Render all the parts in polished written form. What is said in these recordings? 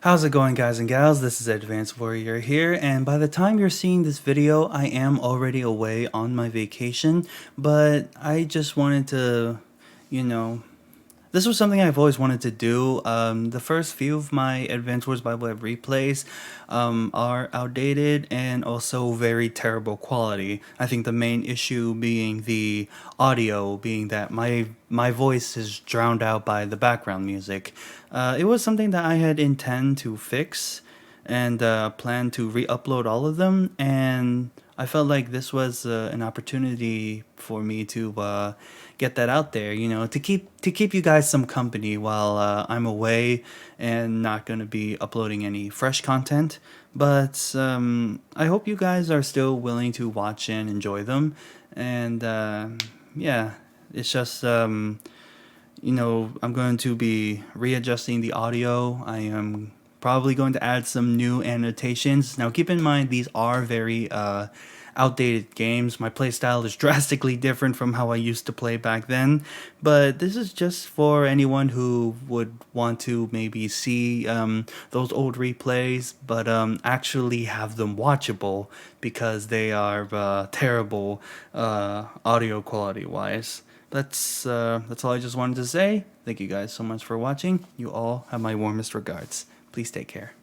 How's it going, guys and gals? This is Advanced Warrior here, and by the time you're seeing this video, I am already away on my vacation, but I just wanted to, this was something I've always wanted to do. The first few of my Advanced Wars by Web replays are outdated and also very terrible quality. I think the main issue being the audio, being that my voice is drowned out by the background music. It was something that I had intend to fix and plan to re-upload all of them, and I felt like this was an opportunity for me to get that out there, to keep you guys some company while I'm away and not going to be uploading any fresh content. But I hope you guys are still willing to watch and enjoy them. And yeah, it's just I'm going to be readjusting the audio. I am probably going to add some new annotations. Now keep in mind, these are very outdated games. My playstyle is drastically different from how I used to play back then, but this is just for anyone who would want to maybe see those old replays, but actually have them watchable, because they are terrible audio quality wise. That's all I just wanted to say. Thank you guys so much for watching. You all have my warmest regards. Please take care.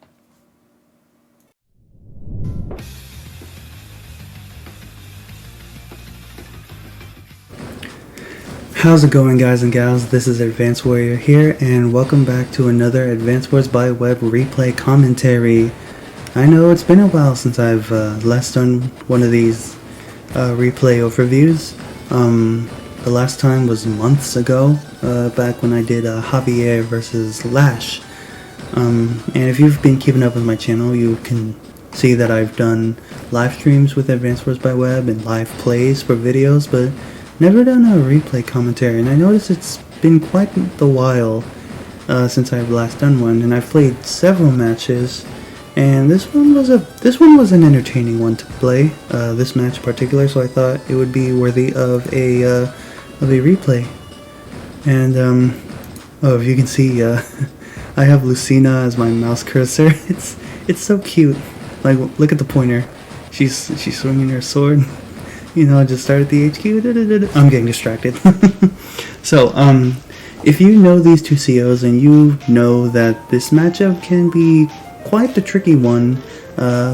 How's it going, guys and gals? This is Advanced Warrior here, and welcome back to another Advanced Wars by Web replay commentary. I know it's been a while since I've last done one of these replay overviews. The last time was months ago, back when I did Javier versus Lash. And if you've been keeping up with my channel, you can see that I've done live streams with Advanced Wars by Web and live plays for videos, but never done a replay commentary. And I noticed it's been quite the while since I've last done one, and I've played several matches, and this one was an entertaining one to play, this match in particular, so I thought it would be worthy of a replay. And if you can see, I have Lucina as my mouse cursor. It's so cute. Like, look at the pointer. She's swinging her sword. Just start at the HQ. I'm getting distracted. So, if you know these two COs, and you know that this matchup can be quite the tricky one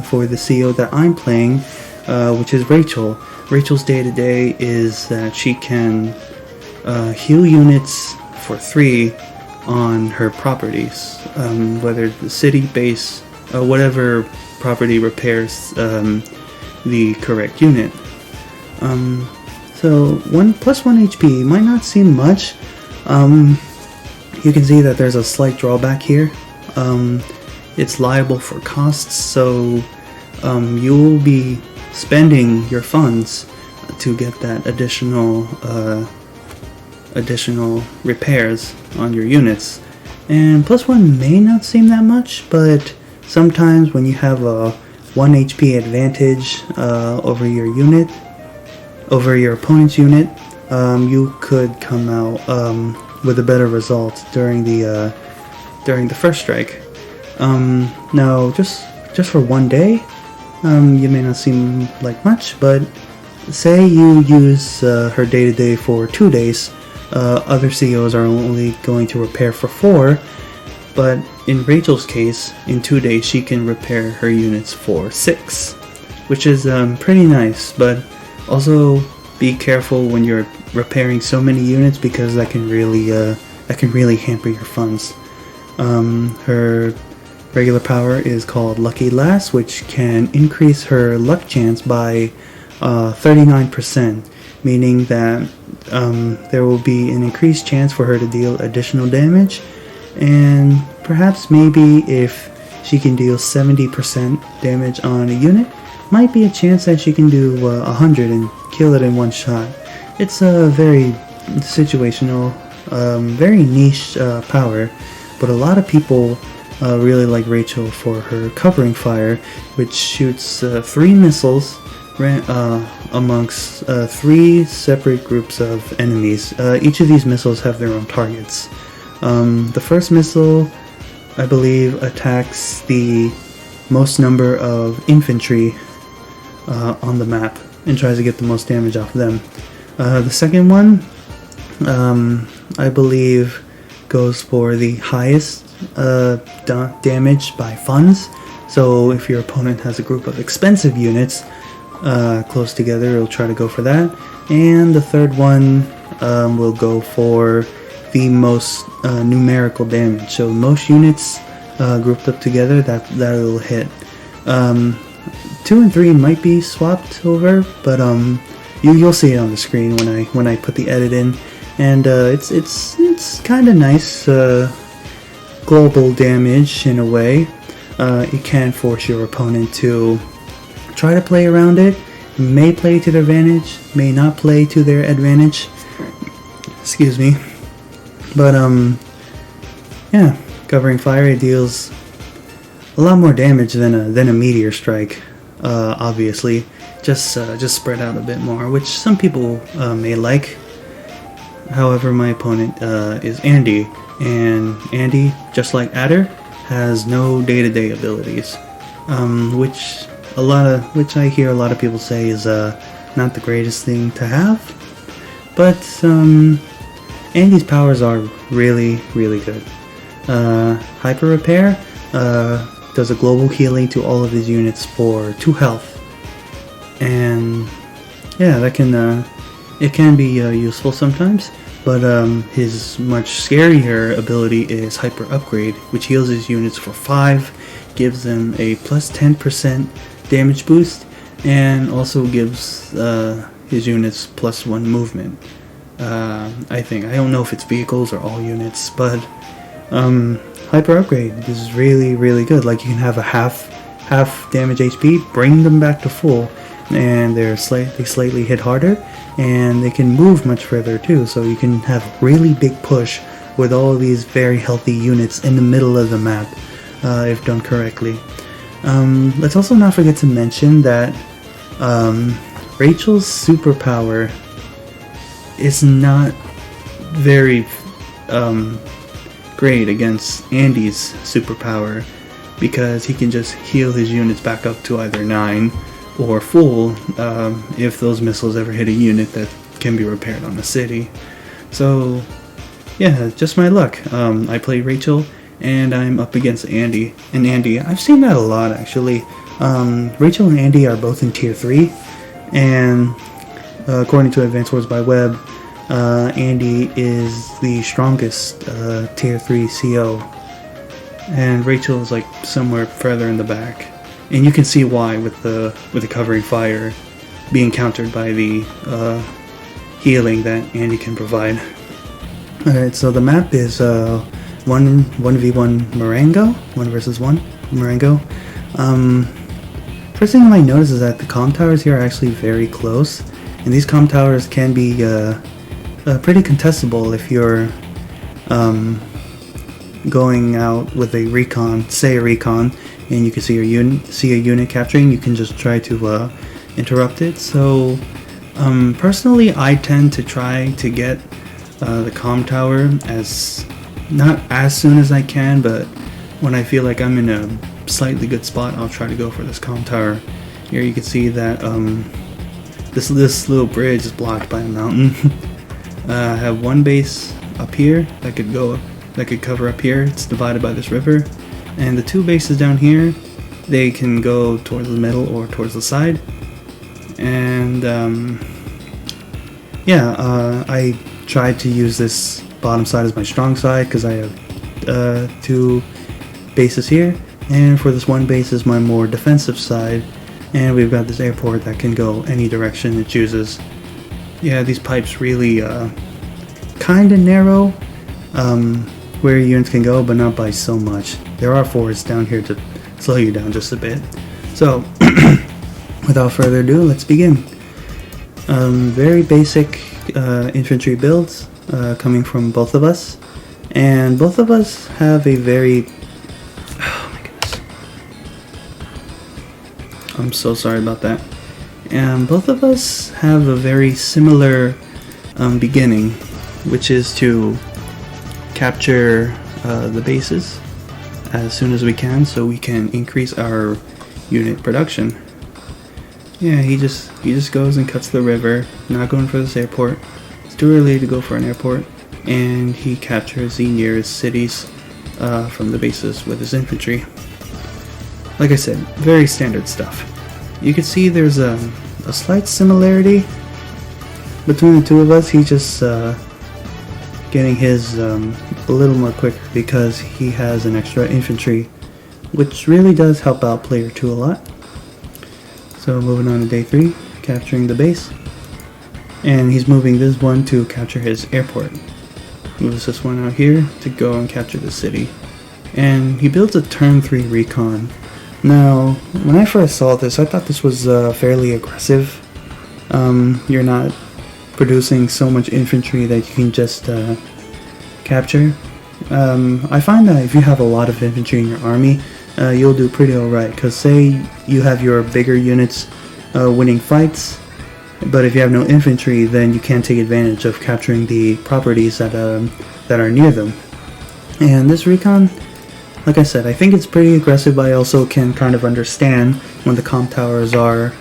for the CO that I'm playing, which is Rachel. Rachel's day-to-day is that she can heal units for 3 on her properties, whether the city, base, whatever property repairs the correct unit. So plus 1 HP might not seem much. You can see that there's a slight drawback here. It's liable for costs, so you'll be spending your funds to get that additional repairs on your units. And plus 1 may not seem that much, but sometimes when you have a 1 HP advantage over your opponent's unit, you could come out with a better result during the first strike. Now, just for 1 day, you may not seem like much, but say you use her day-to-day for 2 days. Other COs are only going to repair for 4, but in Rachel's case, in 2 days she can repair her units for 6, which is pretty nice. But also be careful when you're repairing so many units, because that can really hamper your funds. Her regular power is called Lucky Lass, which can increase her luck chance by 39%, meaning that there will be an increased chance for her to deal additional damage, and perhaps maybe if she can deal 70% damage on a unit, might be a chance that she can do 100 and kill it in one shot. It's a very situational, very niche power, but a lot of people really like Rachel for her covering fire, which shoots 3 missiles amongst 3 separate groups of enemies. Each of these missiles have their own targets. The first missile I believe, attacks the most number of infantry on the map and tries to get the most damage off of them. The second one, I believe, goes for the highest damage by funds. So if your opponent has a group of expensive units close together, it'll try to go for that. And the third one will go for the most numerical damage. So most units grouped up together, that'll hit. 2 and 3 might be swapped over, but you'll see it on the screen when I put the edit in, and it's kind of nice global damage in a way. It can force your opponent to try to play around it. May play to their advantage, may not play to their advantage. Excuse me, but yeah, covering fire, it deals a lot more damage than a meteor strike. Obviously, just spread out a bit more, which some people may like. However, my opponent is Andy, and Andy, just like Adder, has no day-to-day abilities, which I hear a lot of people say is not the greatest thing to have. But Andy's powers are really, really good. Hyper Repair does a global healing to all of his units for 2 health, and yeah, that can be useful sometimes. But his much scarier ability is Hyper Upgrade, which heals his units for 5, gives them a plus 10% damage boost, and also gives his units plus 1 movement. I don't know if it's vehicles or all units, but Hyper Upgrade is really, really good. Like, you can have a half damage HP, bring them back to full, and they slightly hit harder, and they can move much further too. So you can have a really big push with all these very healthy units in the middle of the map, if done correctly. Let's also not forget to mention that Rachel's superpower is not very great against Andy's superpower, because he can just heal his units back up to either 9 or full if those missiles ever hit a unit that can be repaired on the city. So yeah, just my luck. I play Rachel and I'm up against Andy. And Andy, I've seen that a lot actually. Rachel and Andy are both in tier 3, and according to Advanced Wars by Web, Andy is the strongest tier 3 CO, and Rachel is like somewhere further in the back, and you can see why with the covering fire being countered by the healing that Andy can provide. Alright, so the map is 1v1 Marengo, 1 versus 1 Marengo. First thing I might notice is that the comm towers here are actually very close, and these comm towers can be pretty contestable if you're going out with a recon, say a recon, and you can see a unit capturing. You can just try to interrupt it. So personally, I tend to try to get the comm tower not as soon as I can, but when I feel like I'm in a slightly good spot, I'll try to go for this comm tower. Here you can see that this little bridge is blocked by a mountain. I have one base up here that could cover up here. It's divided by this river, and the 2 bases down here, they can go towards the middle or towards the side. And I tried to use this bottom side as my strong side because I have 2 bases here, and for this 1 base is my more defensive side. And we've got this airport that can go any direction it chooses. Yeah, these pipes really kind of narrow where units can go, but not by so much. There are forests down here to slow you down just a bit. So, without further ado, let's begin. Very basic infantry builds coming from both of us, and both of us have a very... Oh my goodness. I'm so sorry about that. And both of us have a very similar beginning, which is to capture the bases as soon as we can so we can increase our unit production. Yeah, he just goes and cuts the river, not going for this airport. It's too early to go for an airport, and he captures the nearest cities from the bases with his infantry. Like I said, very standard stuff. You can see there's a slight similarity between the two of us. He's just getting his a little more quicker because he has an extra infantry, which really does help out player 2 a lot. So moving on to day 3, capturing the base, and he's moving this one to capture his airport. Moves this one out here to go and capture the city, and he builds a turn 3 recon. Now, when I first saw this, I thought this was fairly aggressive. You're not producing so much infantry that you can just capture. I find that if you have a lot of infantry in your army, you'll do pretty alright, because say you have your bigger units winning fights, but if you have no infantry, then you can't take advantage of capturing the properties that are near them. And this recon, like I said, I think it's pretty aggressive, but I also can kind of understand when the comm towers are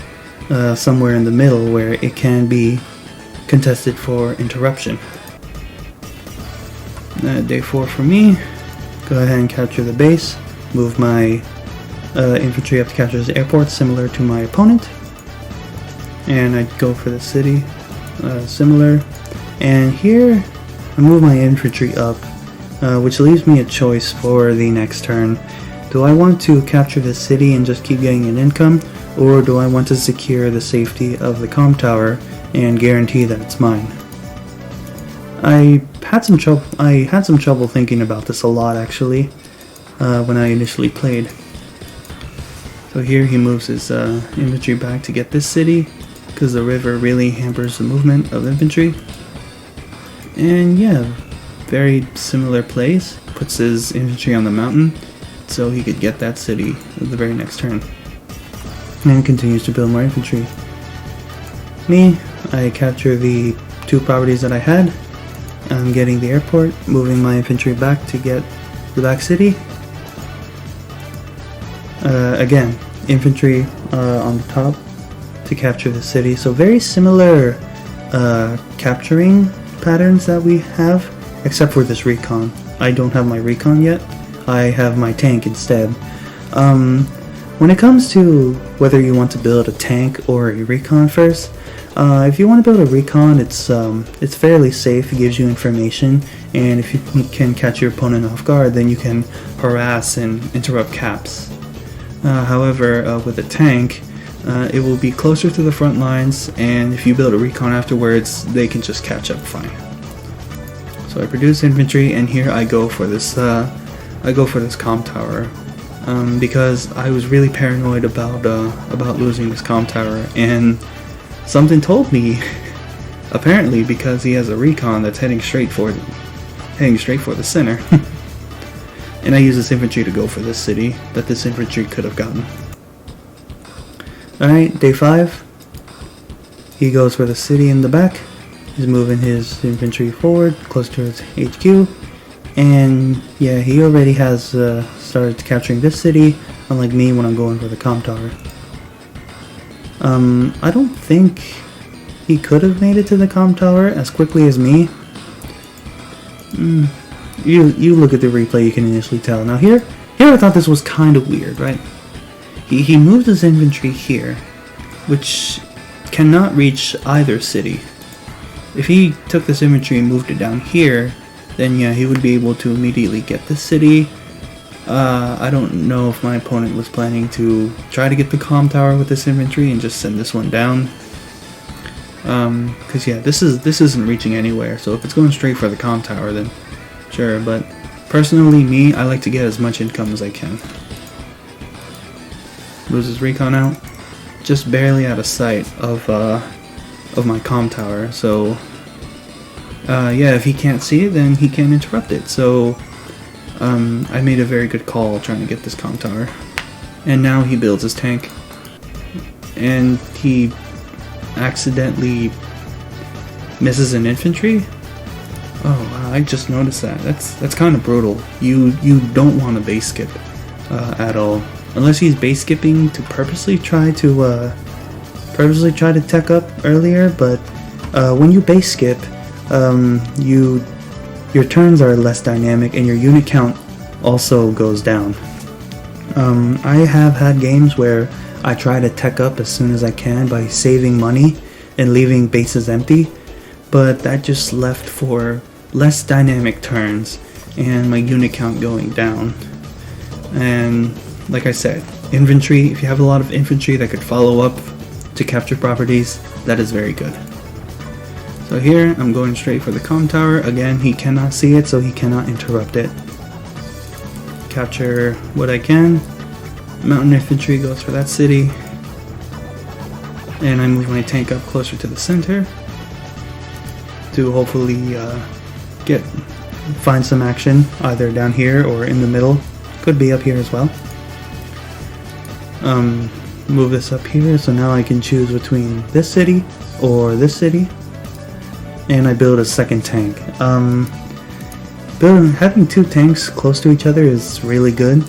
somewhere in the middle where it can be contested for interruption. Day 4 for me, go ahead and capture the base, move my infantry up to capture this airport, similar to my opponent, and I go for the city, similar, and here I move my infantry up, which leaves me a choice for the next turn. Do I want to capture the city and just keep getting an income, or do I want to secure the safety of the comm tower and guarantee that it's mine? I had some trouble thinking about this a lot, actually, when I initially played. So here he moves his infantry back to get this city, because the river really hampers the movement of infantry. And yeah, very similar plays. Puts his infantry on the mountain so he could get that city the very next turn. And continues to build more infantry. Me, I capture the 2 properties that I had. I'm getting the airport, moving my infantry back to get the back city. Again, infantry on the top to capture the city. So very similar capturing patterns that we have, except for this recon. I don't have my recon yet. I have my tank instead. When it comes to whether you want to build a tank or a recon first, if you want to build a recon, it's fairly safe. It gives you information, and if you can catch your opponent off guard, then you can harass and interrupt caps. However, with a tank, it will be closer to the front lines, and if you build a recon afterwards, they can just catch up fine. So I produce infantry, and here I go for this. I go for this comm tower because I was really paranoid about losing this comm tower, and something told me, apparently because he has a recon that's heading straight for the center. And I use this infantry to go for this city that this infantry could have gotten. Alright, day 5. He goes for the city in the back. He's moving his infantry forward, close to his HQ. And yeah, he already has started capturing this city, unlike me when I'm going for the comm tower. I don't think he could have made it to the comm tower as quickly as me. You look at the replay, you can initially tell. Now here I thought this was kind of weird, right? He moved his infantry here, which cannot reach either city. If he took this infantry and moved it down here, then yeah, he would be able to immediately get the city. I don't know if my opponent was planning to try to get the comm tower with this infantry and just send this one down. Cause yeah, this isn't reaching anywhere, so if it's going straight for the comm tower, then sure, but personally, me, I like to get as much income as I can. Loses recon out, just barely out of sight of my comm tower, so yeah, if he can't see it, then he can't interrupt it, so I made a very good call trying to get this comm tower. And now he builds his tank, and he accidentally misses an infantry. Oh wow, I just noticed that. That's kind of brutal. You don't want to base skip at all, unless he's base skipping to purposely try to tech up earlier. But when you base skip, your turns are less dynamic and your unit count also goes down. I have had games where I try to tech up as soon as I can by saving money and leaving bases empty, but that just left for less dynamic turns and my unit count going down. And like I said, infantry, if you have a lot of infantry that could follow up to capture properties, that is very good. So here I'm going straight for the comm tower. Again, he cannot see it, so he cannot interrupt it. Capture what I can. Mountain infantry goes for that city, and I move my tank up closer to the center to hopefully find some action either down here or in the middle. Could be up here as well. Move this up here, so now I can choose between this city or this city, and I build a second tank. Having two tanks close to each other is really good.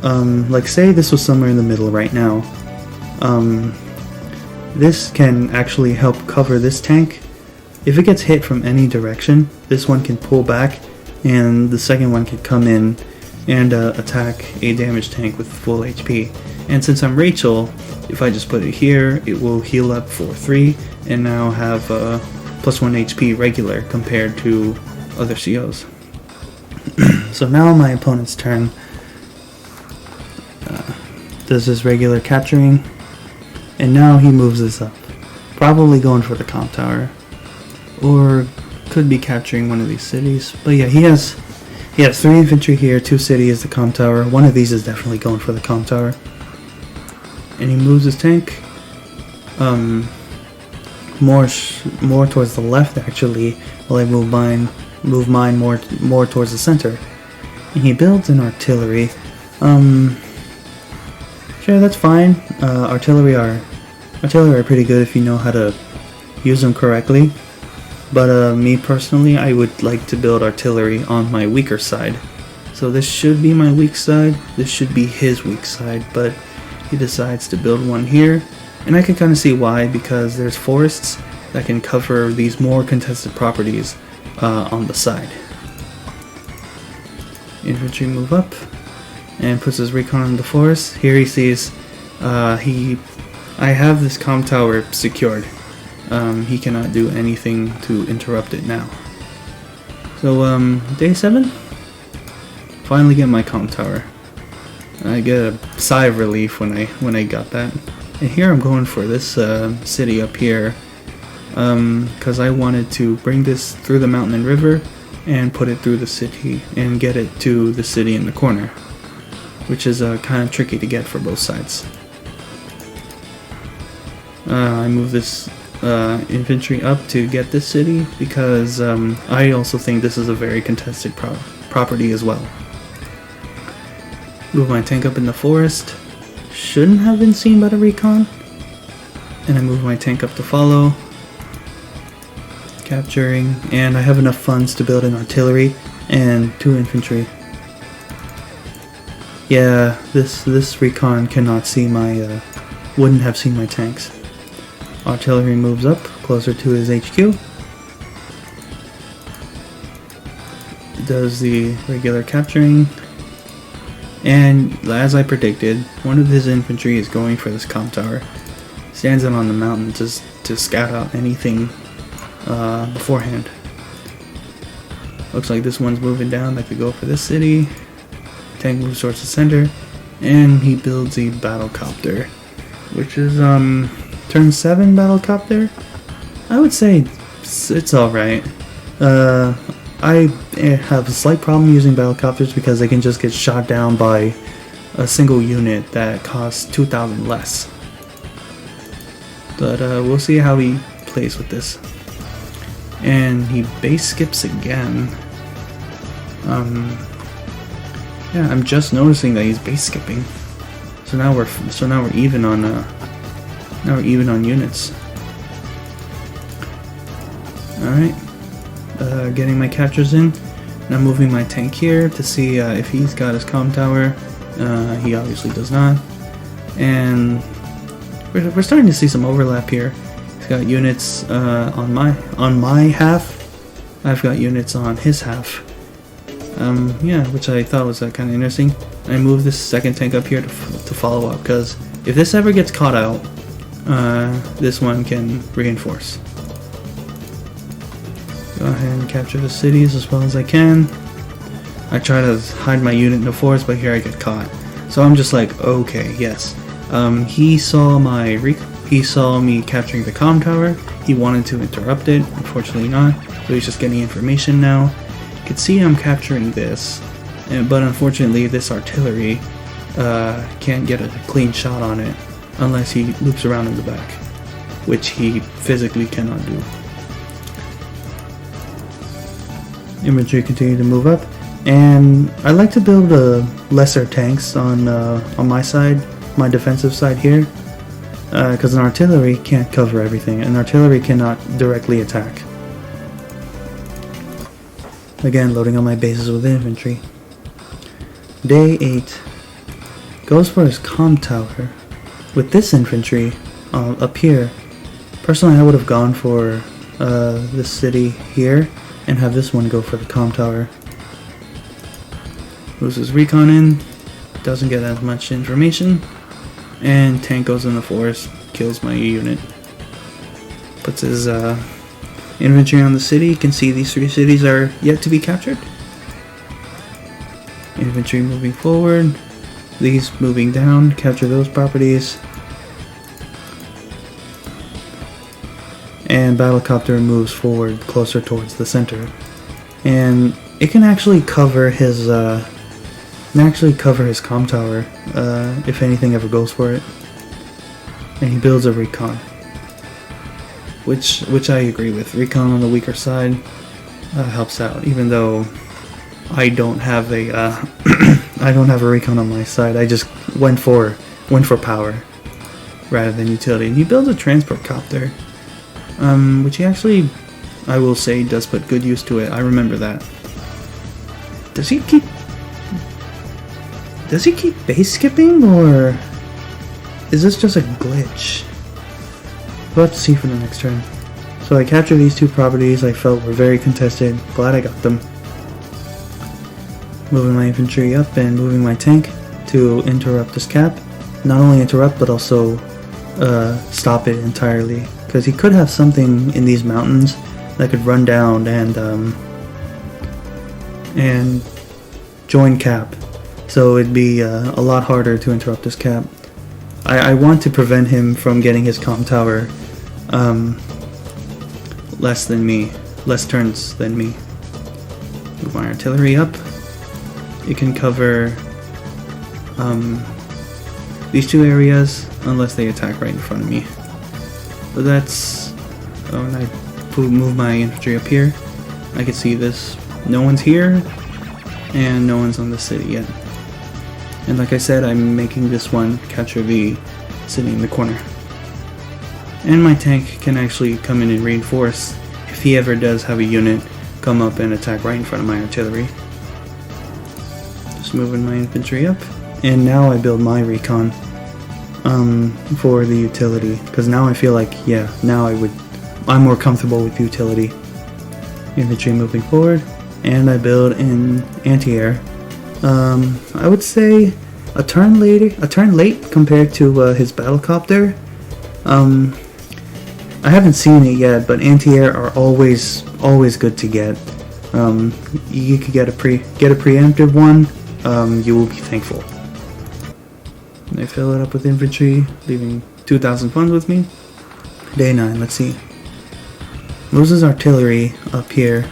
Like say this was somewhere in the middle right now. This can actually help cover this tank. If it gets hit from any direction, this one can pull back and the second one can come in and attack a damaged tank with full HP. And since I'm Rachel, if I just put it here, it will heal up for 3 and now have plus 1 HP regular compared to other COs. So now my opponent's turn does his regular capturing, and now he moves this up, probably going for the comm tower, or could be capturing one of these cities. But yeah, he has 3 infantry here, 2 cities, the comm tower. One of these is definitely going for the comm tower, and he moves his tank more towards the left actually, while I move mine more towards the center. And he builds an artillery. Sure, that's fine. Artillery are pretty good if you know how to use them correctly. But me personally, I would like to build artillery on my weaker side. So this should be my weak side. This should be his weak side. But he decides to build one here, and I can kind of see why, because there's forests that can cover these more contested properties on the side. Infantry move up and puts his recon in the forest. Here he sees I have this comm tower secured. He cannot do anything to interrupt it now. So day 7, finally get my comm tower. I get a sigh of relief when I got that. And here I'm going for this city up here, because I wanted to bring this through the mountain and river and put it through the city and get it to the city in the corner, which is kind of tricky to get for both sides. I move this infantry up to get this city because I also think this is a very contested property as well. Move my tank up in the forest. Shouldn't have been seen by the recon. And I move my tank up to follow. Capturing, and I have enough funds to build an artillery and 2 infantry. Yeah, this recon cannot see my, wouldn't have seen my tanks. Artillery moves up, closer to his HQ. Does the regular capturing. And as I predicted, one of his infantry is going for this comm tower. Stands out on the mountain just to scout out anything beforehand. Looks like this one's moving down. I could go for this city. Tank moves towards the center, and he builds a battlecopter, which is turn 7 battlecopter. I would say it's alright. I have a slight problem using battlecopters because they can just get shot down by a single unit that costs 2,000 less. But we'll see how he plays with this. And he base skips again. Yeah, I'm just noticing that he's base skipping. So now we're even on units. All right, getting my captures in. And I'm moving my tank here to see if he's got his comm tower. He obviously does not. And we're starting to see some overlap here. He's got units on my half. I've got units on his half. Yeah, which I thought was kind of interesting. I moved this second tank up here to follow up, because if this ever gets caught out, this one can reinforce. Go ahead and capture the cities as well as I can. I try to hide my unit in the forest, but here I get caught. So I'm just like, okay, yes. He saw me capturing the comm tower. He wanted to interrupt it. Unfortunately not. So he's just getting information now. You can see I'm capturing this, but unfortunately this artillery can't get a clean shot on it unless he loops around in the back, which he physically cannot do. Infantry continue to move up, and I like to build lesser tanks on my side, my defensive side here, because an artillery can't cover everything. An artillery cannot directly attack. Again, loading on my bases with infantry. Day 8 goes for his comm tower with this infantry up here. Personally, I would have gone for this city here and have this one go for the comm tower. Moves his recon in, doesn't get as much information, and tank goes in the forest, kills my unit. Puts his infantry on the city. You can see these 3 cities are yet to be captured. Infantry moving forward, these moving down, capture those properties. And battlecopter moves forward closer towards the center. And it can actually cover his comm tower if anything ever goes for it. And he builds a recon, which I agree with. Recon on the weaker side helps out, even though I don't have a I don't have a recon on my side. I just went for power rather than utility. And he builds a transport copter, which he actually, I will say, does put good use to it. I remember that. Does he keep base skipping, or is this just a glitch? We'll have to see for the next turn. So I captured these 2 properties I felt were very contested. Glad I got them. Moving my infantry up and moving my tank to interrupt this cap. Not only interrupt, but also stop it entirely. Because he could have something in these mountains that could run down and join cap. So it'd be a lot harder to interrupt this cap. I want to prevent him from getting his comm tower less turns than me. Move my artillery up. It can cover these 2 areas unless they attack right in front of me. But that's... Oh, and I move my infantry up here. I can see this. No one's here, and no one's on the city yet. And like I said, I'm making this one capture the city in the corner. And my tank can actually come in and reinforce if he ever does have a unit come up and attack right in front of my artillery. Just moving my infantry up. And now I build my recon for the utility, because now I feel like, yeah, now I'm more comfortable with utility. Infantry moving forward, and I build in anti-air. I would say a turn late compared to his battlecopter. I haven't seen it yet, but anti-air are always good to get. You could get a preemptive one. You will be thankful. And I fill it up with infantry, leaving 2,000 funds with me. Day 9, let's see. Moves his artillery up here,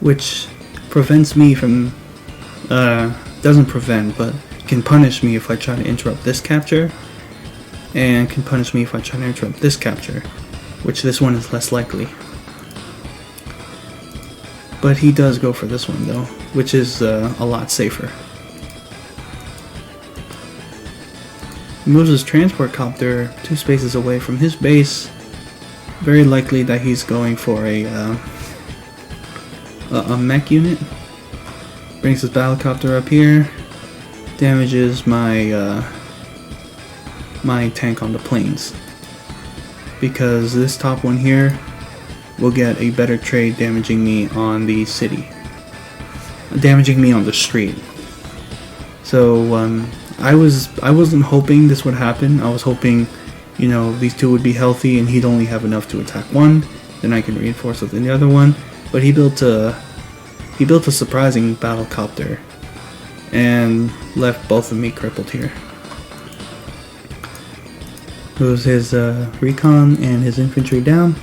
which prevents me from, doesn't prevent, but can punish me if I try to interrupt this capture, and can punish me if I try to interrupt this capture, which this one is less likely. But he does go for this one though, which is a lot safer. He moves his transport copter 2 spaces away from his base. Very likely that he's going for a mech unit, brings his battlecopter up here, damages my my tank on the plains, because this top one here will get a better trade damaging me on the city, damaging me on the street. So I wasn't hoping this would happen. I was hoping, you know, these two would be healthy and he'd only have enough to attack one, then I can reinforce with the other one. But he built a surprising battlecopter and left both of me crippled here. Moves his recon and his infantry down.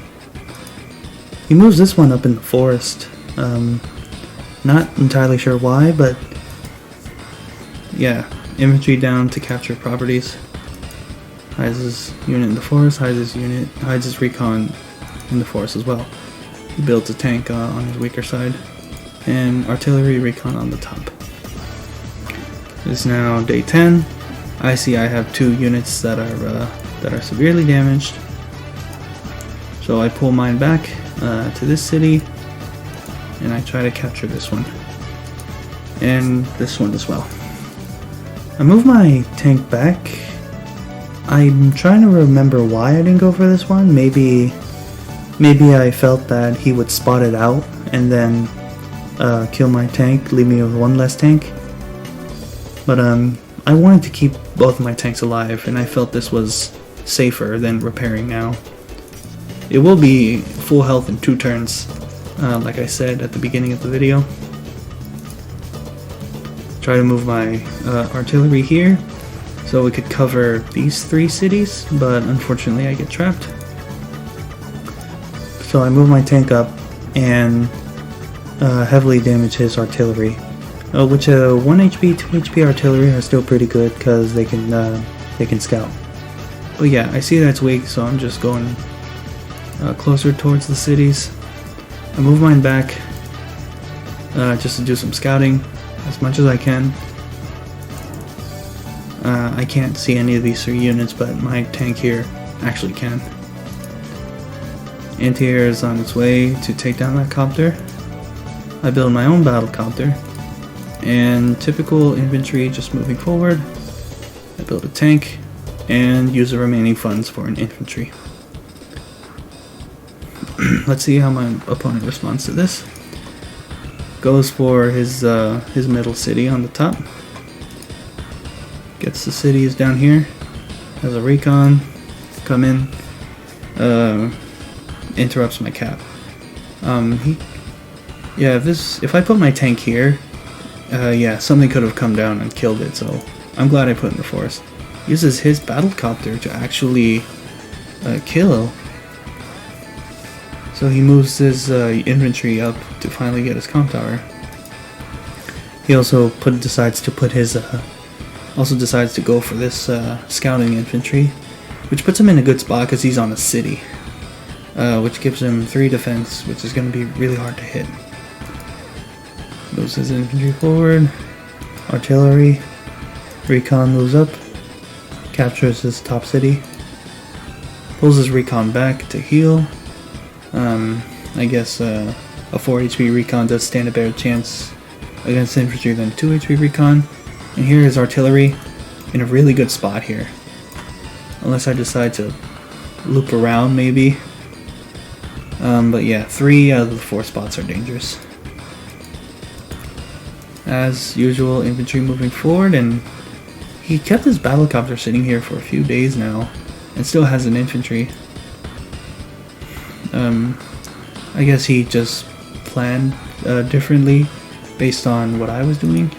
He moves this one up in the forest. Not entirely sure why, but yeah, infantry down to capture properties. Hides his unit in the forest, hides his recon in the forest as well. He builds a tank on his weaker side, and artillery recon on the top. It's now day 10. I see I have 2 units that are severely damaged. So I pull mine back to this city, and I try to capture this one, and this one as well. I move my tank back. I'm trying to remember why I didn't go for this one. Maybe I felt that he would spot it out and then kill my tank, leave me with one less tank. But I wanted to keep both of my tanks alive, and I felt this was safer than repairing now. It will be full health in 2 turns, like I said at the beginning of the video. Try to move my artillery here so we could cover these 3 cities, but unfortunately I get trapped. So I move my tank up and heavily damage his artillery, which 1 HP, 2 HP artillery are still pretty good because they can scout. But yeah, I see that it's weak, so I'm just going closer towards the cities. I move mine back just to do some scouting as much as I can. I can't see any of these 3 units, but my tank here actually can. Anti-air is on its way to take down that copter. I build my own battlecopter, and typical infantry just moving forward. I build a tank and use the remaining funds for an infantry. Let's see how my opponent responds to this. Goes for his middle city on the top. Gets the cities down here. Has a recon. Come in. Interrupts my cap. If I put my tank here, yeah, something could have come down and killed it. So I'm glad I put it in the forest. Uses his battlecopter to actually kill. So he moves his infantry up to finally get his comm tower. He also decides to go for this scouting infantry, which puts him in a good spot because he's on a city, which gives him 3 defense, which is going to be really hard to hit. Moves his infantry forward, artillery, recon moves up, captures his top city, pulls his recon back to heal. I guess a 4 HP recon does stand a better chance against infantry than 2 HP recon. And here is artillery in a really good spot here. Unless I decide to loop around maybe. But yeah, 3 out of the 4 spots are dangerous. As usual, infantry moving forward, and he kept his battlecopter sitting here for a few days now and still has an infantry. I guess he just planned differently based on what I was doing.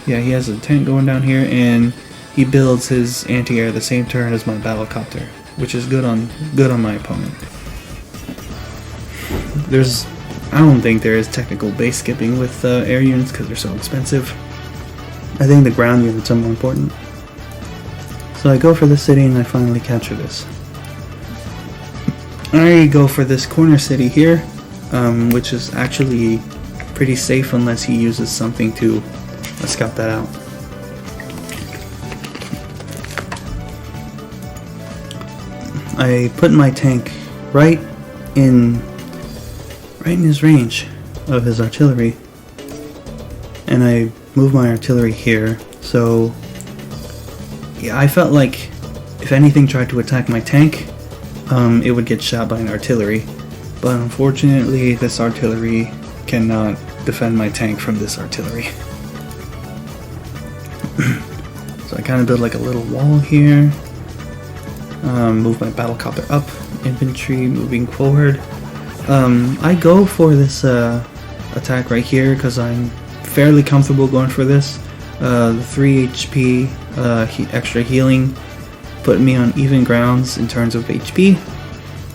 Yeah, he has a tank going down here, and he builds his anti-air the same turn as my battlecopter, which is good on my opponent. I don't think there is technical base skipping with air units because they're so expensive. I think the ground units are more important. So I go for this city and I finally capture this. I go for this corner city here, which is actually pretty safe unless he uses something to scout that out. I put my tank right in his range of his artillery, and I moved my artillery here. So yeah, I felt like if anything tried to attack my tank, it would get shot by an artillery. But unfortunately, this artillery cannot defend my tank from this artillery. So I kind of build like a little wall here. Move my battlecopter up. Infantry moving forward. I go for this attack right here because I'm fairly comfortable going for this. The 3 HP extra healing put me on even grounds in terms of HP,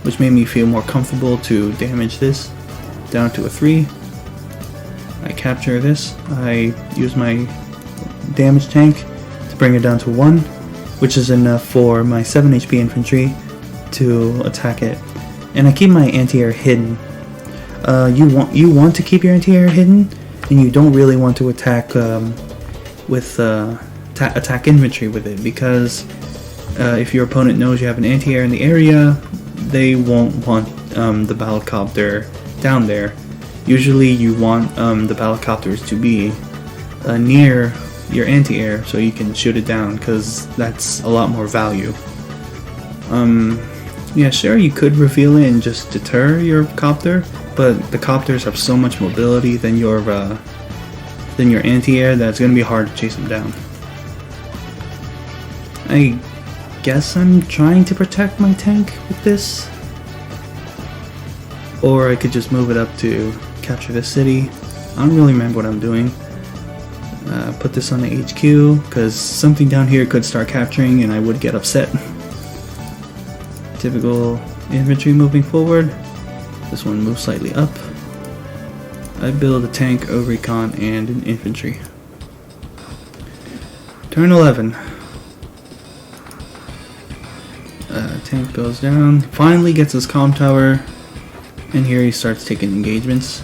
which made me feel more comfortable to damage this down to a 3. I capture this. I use my damage tank to bring it down to 1, which is enough for my 7 HP infantry to attack it. And I keep my anti-air hidden. You want to keep your anti-air hidden, and you don't really want to attack attack infantry with it, because if your opponent knows you have an anti-air in the area, they won't want the battlecopter down there. Usually you want the battlecopters to be near your anti-air so you can shoot it down, because that's a lot more value. Yeah, sure, you could reveal it and just deter your copter, but the copters have so much mobility than your anti-air that it's going to be hard to chase them down. I guess I'm trying to protect my tank with this, or I could just move it up to capture the city. I don't really remember what I'm doing. Put this on the HQ because something down here could start capturing and I would get upset. Typical infantry moving forward. This one moves slightly up. I build a tank, a recon, and an infantry. Turn 11. Tank goes down. Finally gets his comm tower. And here he starts taking engagements.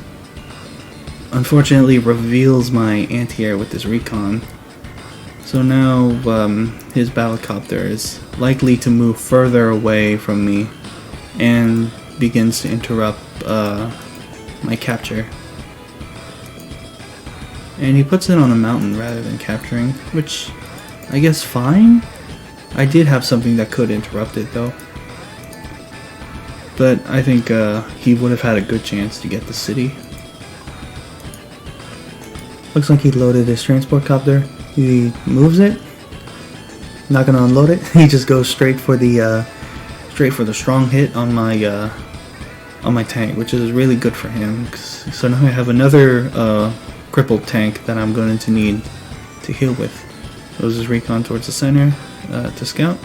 Unfortunately reveals my anti-air with this recon. So now his battlecopter is likely to move further away from me and begins to interrupt my capture. And he puts it on a mountain rather than capturing, which I guess fine. I did have something that could interrupt it though. But I think he would have had a good chance to get the city. Looks like he loaded his transport copter. He moves it. Not gonna unload it. He just goes straight for the strong hit on my tank, which is really good for him. So now I have another crippled tank that I'm going to need to heal with. Goes his recon towards the center to scout.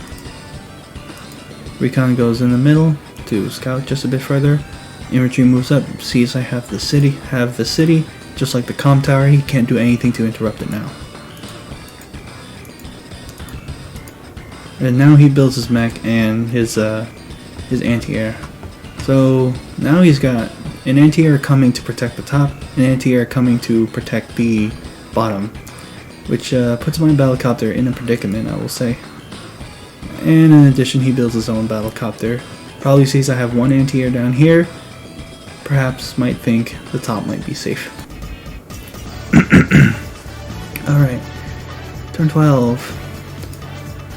Recon goes in the middle to scout just a bit further. Infantry moves up, sees I have the city. Just like the comm tower, he can't do anything to interrupt it now. And now he builds his mech and his anti-air. So now he's got an anti-air coming to protect the top, an anti-air coming to protect the bottom, which puts my battlecopter in a predicament, I will say. And in addition, he builds his own battlecopter. Probably sees I have one anti-air down here. Perhaps might think the top might be safe. Alright, turn 12.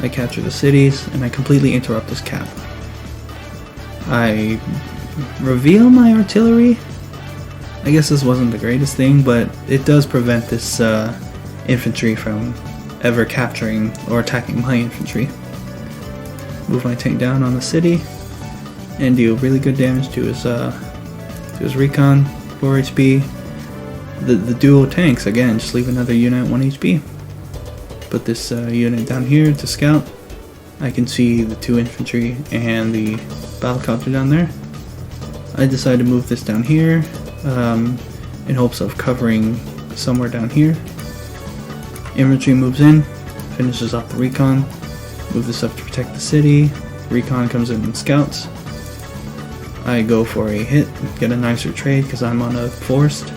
I capture the cities and I completely interrupt this cap. I reveal my artillery. I guess this wasn't the greatest thing, but it does prevent this infantry from ever capturing or attacking my infantry. Move my tank down on the city and deal really good damage to his recon, 4 HP. The dual tanks, again, just leave another unit at 1 HP. Put this unit down here to scout. I can see the 2 infantry and the battlecopter down there. I decide to move this down here in hopes of covering somewhere down here. Infantry moves in, finishes off the recon. Move this up to protect the city. Recon comes in and scouts. I go for a hit, get a nicer trade because I'm on a forest.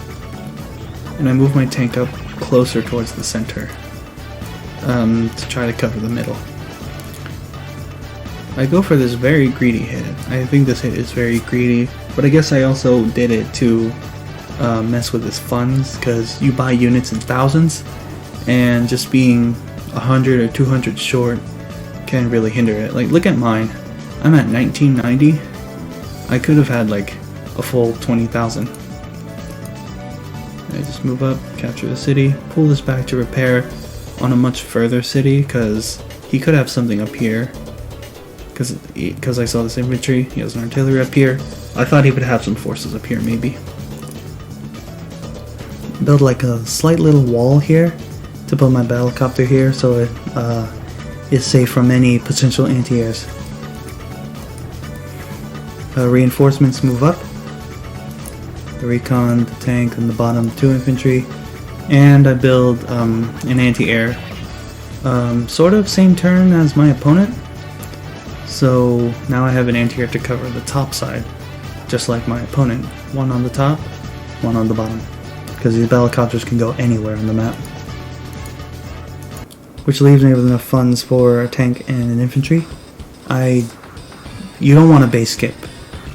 And I move my tank up closer towards the center to try to cover the middle. I go for this very greedy hit. I think this hit is very greedy, but I guess I also did it to mess with his funds, because you buy units in thousands, and just being 100 or 200 short can really hinder it. Like, look at mine. I'm at 1990. I could have had like a full 20,000. I just move up, capture the city, pull this back to repair on a much further city, because he could have something up here. Because I saw this infantry, he has an artillery up here. I thought he would have some forces up here, maybe. Build like a slight little wall here to build my battlecopter here, so it is safe from any potential anti-airs. Reinforcements move up. The recon, the tank, and the bottom 2 infantry. And I build an anti-air. Sort of same turn as my opponent. So now I have an anti-air to cover the top side, just like my opponent. One on the top, one on the bottom. Because these battlecopters can go anywhere on the map. Which leaves me with enough funds for a tank and an infantry. You don't want to base skip.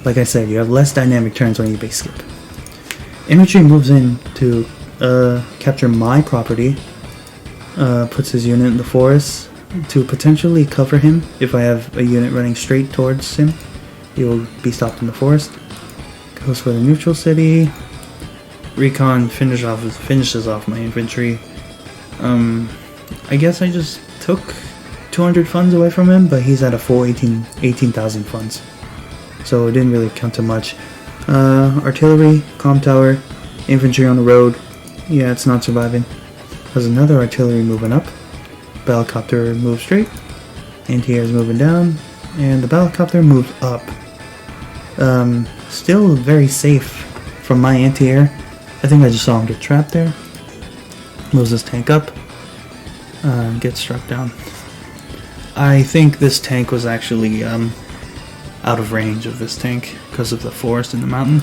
Like I said, you have less dynamic turns when you base skip. Infantry moves in to capture my property. Puts his unit in the forest to potentially cover him. If I have a unit running straight towards him, he will be stopped in the forest. Goes for the neutral city. Recon finishes off my infantry. I guess I just took 200 funds away from him, but he's at a full 18,000 funds. So it didn't really count to much. Artillery, comm tower, infantry on the road. Yeah, it's not surviving. There's another artillery moving up. Battlecopter moves straight. Anti-air is moving down. And the battlecopter moves up. Still very safe from my anti-air. I think I just saw him get trapped there. Moves this tank up. Gets struck down. I think this tank was actually out of range of this tank because of the forest and the mountain.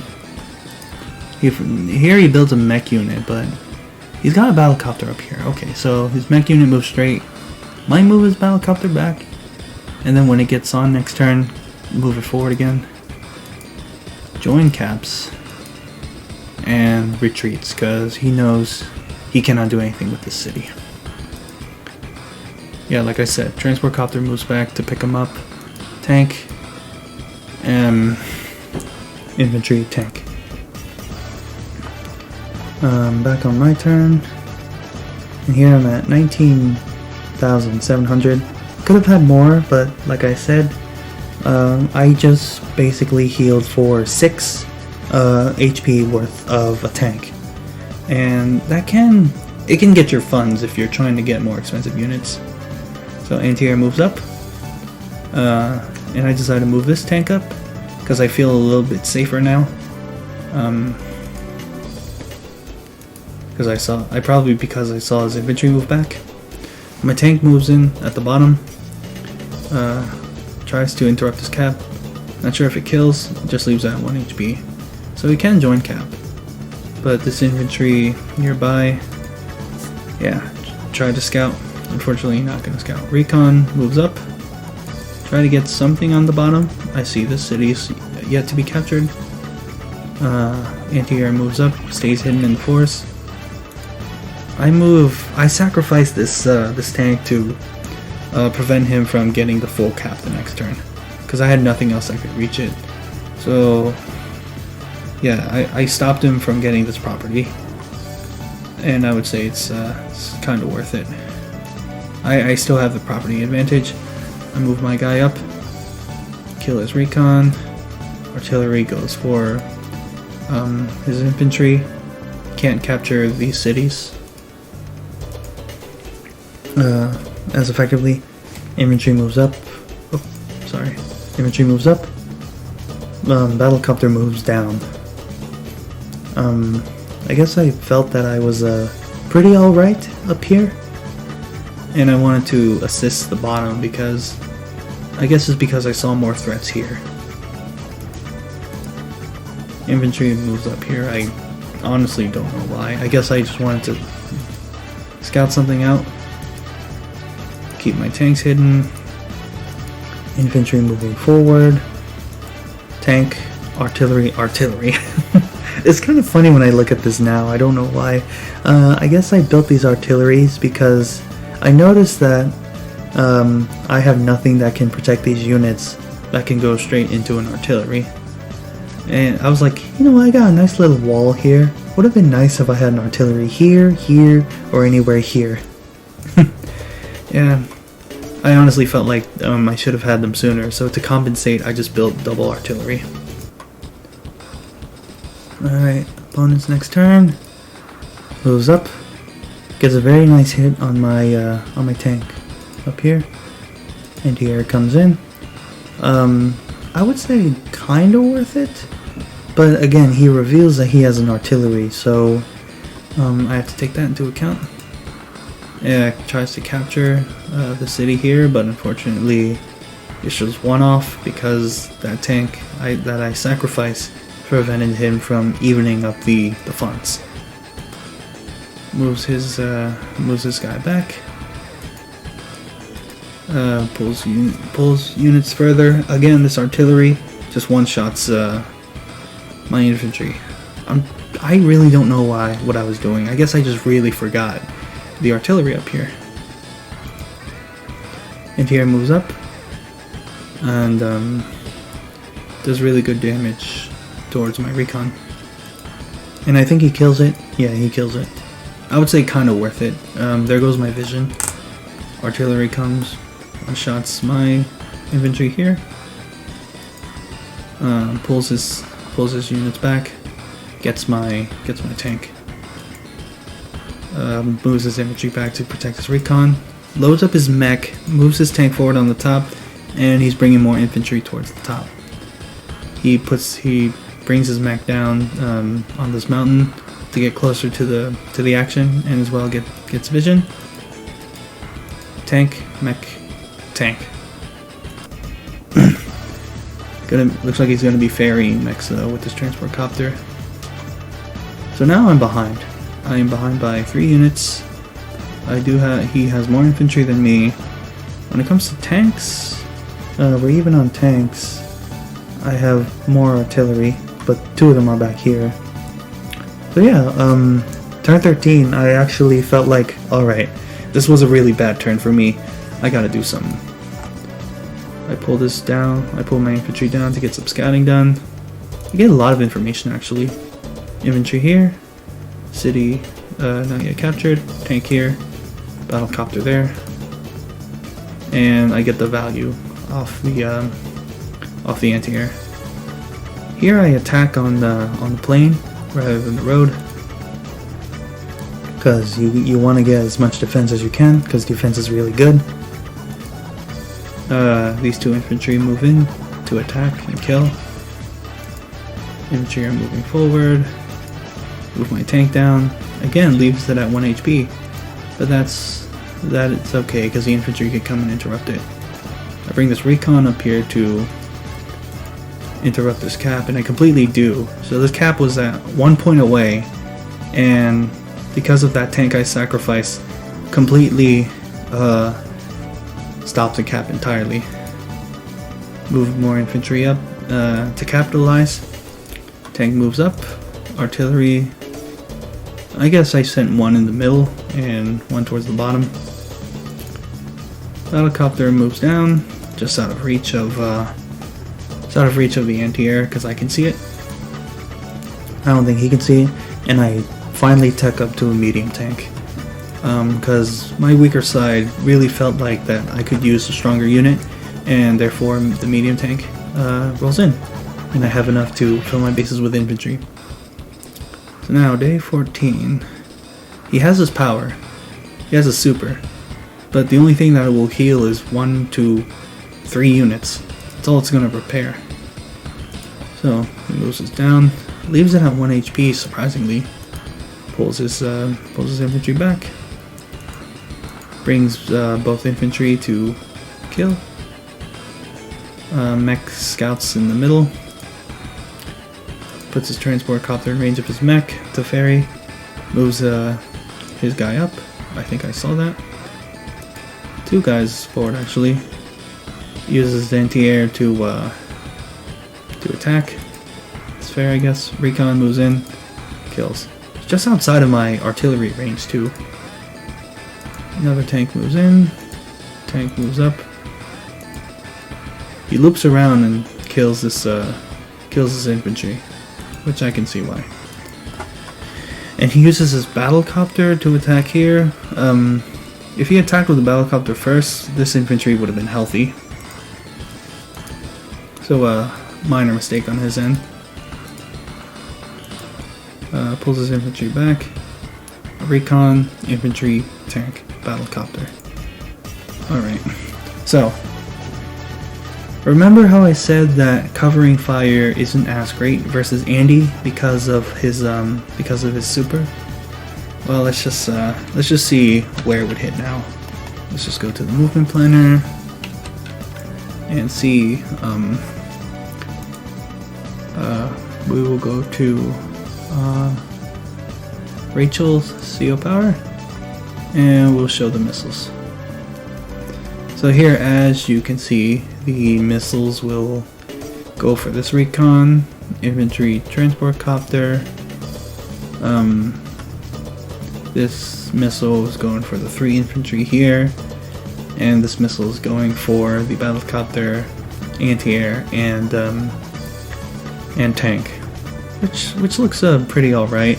Here he builds a mech unit, but he's got a battlecopter up here. Okay, so his mech unit moves straight. Might move his battlecopter back, and then when it gets on next turn, move it forward again. Join caps and retreats because he knows he cannot do anything with this city. Yeah, like I said, transport copter moves back to pick him up. Tank, infantry, tank. Back on my turn. And here I'm at 19,700. Could have had more, but like I said, I just basically healed for 6 HP worth of a tank. And that can get your funds if you're trying to get more expensive units. So anti-air moves up. And I decided to move this tank up because I feel a little bit safer now. Because I saw his infantry move back. My tank moves in at the bottom. Tries to interrupt his cap. Not sure if it kills, it just leaves at 1 HP. So he can join cap. But this infantry nearby, yeah, try to scout. Unfortunately, not gonna scout. Recon moves up. Try to get something on the bottom. I see this city's yet to be captured. Anti-air moves up, stays hidden in the forest. I sacrifice this tank to prevent him from getting the full cap the next turn, because I had nothing else I could reach it. So yeah, I stopped him from getting this property, and I would say it's kind of worth it. I still have the property advantage. I move my guy up, kill his recon. Artillery goes for his infantry. Can't capture these cities as effectively. Infantry moves up. Oh, sorry. Infantry moves up. Battlecopter moves down. I guess I felt that I was pretty alright up here, and I wanted to assist the bottom because I guess it's because I saw more threats here. Infantry moves up here. I honestly don't know why. I guess I just wanted to scout something out. Keep my tanks hidden. Infantry moving forward. Tank, artillery. It's kind of funny when I look at this now. I don't know why. I guess I built these artilleries because I noticed that I have nothing that can protect these units that can go straight into an artillery. And I was like, you know what, I got a nice little wall here. Would have been nice if I had an artillery here, here, or anywhere here. Yeah, I honestly felt like I should have had them sooner, so to compensate, I just built double artillery. Alright, opponent's next turn. Moves up. Gets a very nice hit on my tank. Up here. Anti-air comes in. I would say kinda worth it. But again, he reveals that he has an artillery, so I have to take that into account. Yeah, tries to capture the city here, but unfortunately it's just one off because that tank that I sacrificed prevented him from evening up the funds. Moves his guy back. Pulls units further. Again, this artillery just one-shots my infantry. I really don't know what I was doing. I guess I just really forgot the artillery up here. Anti-air moves up and does really good damage towards my recon. And I think he kills it. Yeah, he kills it. I would say kind of worth it. There goes my vision. Artillery comes, one-shots my infantry here. Pulls his units back. Gets my tank. Moves his infantry back to protect his recon. Loads up his mech. Moves his tank forward on the top, and he's bringing more infantry towards the top. He brings his mech down on this mountain to get closer to the action, and as well gets vision. Tank, mech, tank. Looks like he's gonna be ferrying mechs with this transport copter. So now I'm behind. I am behind by 3 units. He has more infantry than me. When it comes to tanks, we're even on tanks. I have more artillery, but 2 of them are back here. So yeah, turn 13, I actually felt like, alright, this was a really bad turn for me. I gotta do something. I pull this down, I pull my infantry down to get some scouting done. I get a lot of information actually. Infantry here, city not yet captured, tank here, battle copter there, and I get the value off the anti-air. Here I attack on the plane rather than the road, because you want to get as much defense as you can, because defense is really good. These 2 infantry move in to attack and kill. Infantry are moving forward. Move my tank down. Again, leaves it at 1 HP. But it's okay, because the infantry can come and interrupt it. I bring this recon up here to interrupt this cap, and I completely do. So this cap was at 1 point away, and because of that tank I sacrificed, completely stopped the cap entirely. Move more infantry up to capitalize. Tank moves up. Artillery, I guess I sent 1 in the middle and 1 towards the bottom. Battlecopter moves down, just out of reach of the anti-air, because I can see it. I don't think he can see it, and I finally tech up to a medium tank. Because my weaker side really felt like that I could use a stronger unit, and therefore the medium tank rolls in, and I have enough to fill my bases with infantry. So now, day 14, he has his power, he has a super, but the only thing that will heal is 1 to 3 units. That's all it's going to repair. So he moves this down, leaves it at 1 HP surprisingly, pulls his infantry back, brings both infantry to kill. Mech scouts in the middle. Puts his transport copter in range of his mech to ferry. Moves his guy up. I think I saw that. 2 guys forward actually. Uses the anti-air to attack. That's fair, I guess. Recon moves in, kills. Just outside of my artillery range too. Another tank moves in, tank moves up. He loops around and kills this infantry, which I can see why. And he uses his battlecopter to attack here. If he attacked with the battlecopter first, this infantry would have been healthy. So minor mistake on his end. Pulls his infantry back. Recon, infantry, tank, battlecopter. Alright. So, remember how I said that covering fire isn't as great versus Andy because of his super? Well, let's just see where it would hit now. Let's just go to the movement planner and see. We will go to Rachel's CO power, and we'll show the missiles. So here, as you can see, the missiles will go for this recon, infantry transport copter. This missile is going for the 3 infantry here, and this missile is going for the battlecopter, anti-air, and tank, which looks pretty alright.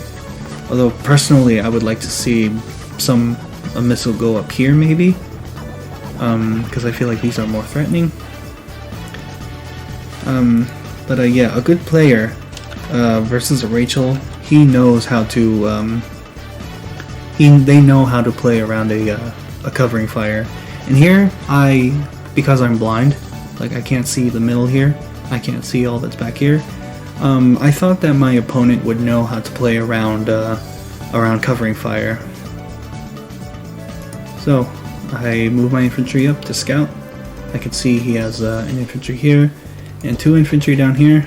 Although personally, I would like to see a missile go up here maybe, because I feel like these are more threatening. But yeah, a good player versus a Rachel, he knows how to. They know how to play around a covering fire. And here, because I'm blind, like I can't see the middle here, I can't see all that's back here. I thought that my opponent would know how to play around covering fire. So I move my infantry up to scout. I can see he has an infantry here and 2 infantry down here.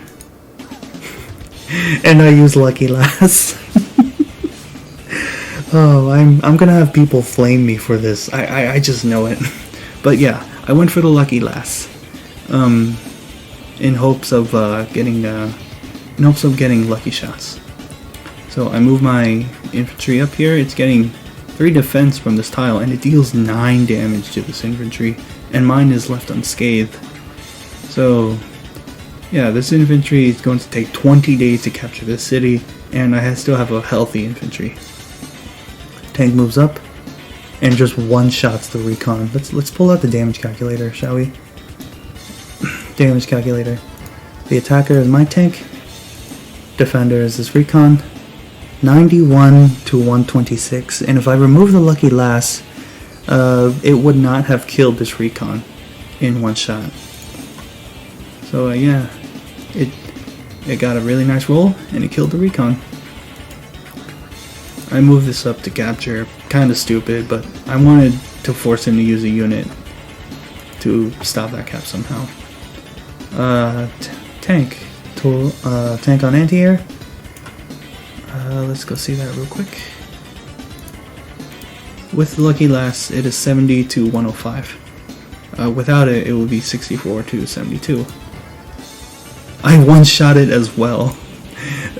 And I use Lucky Lass. Oh, I'm gonna have people flame me for this. I just know it. But yeah, I went for the Lucky Lass, in hopes of getting lucky shots. So I move my infantry up here. It's getting 3 defense from this tile, and it deals 9 damage to this infantry, and mine is left unscathed. So yeah, this infantry is going to take 20 days to capture this city, and I still have a healthy infantry. Tank moves up and just one-shots the recon. Let's pull out the damage calculator, shall we? Damage calculator. The attacker is my tank. Defender is this recon. 91 to 126. And if I remove the Lucky Lass, it would not have killed this recon in one shot. So yeah, it got a really nice roll and it killed the recon. I moved this up to capture, kinda stupid, but I wanted to force him to use a unit to stop that cap somehow. Tank. Tank on anti-air. Let's go see that real quick. With Lucky Lass, it is 70 to 105. Without it, it would be 64 to 72. I one-shot it as well.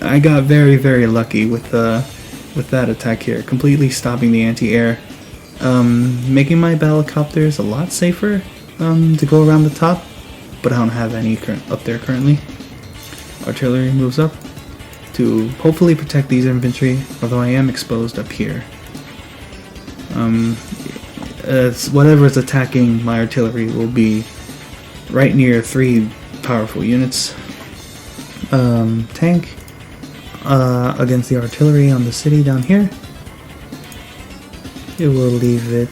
I got very, very lucky with that attack here, completely stopping the anti-air, making my battlecopters a lot safer to go around the top, but I don't have any up there currently. Artillery moves up to hopefully protect these infantry, although I am exposed up here. Whatever is attacking my artillery will be right near 3 powerful units. Tank against the artillery on the city down here. It will leave it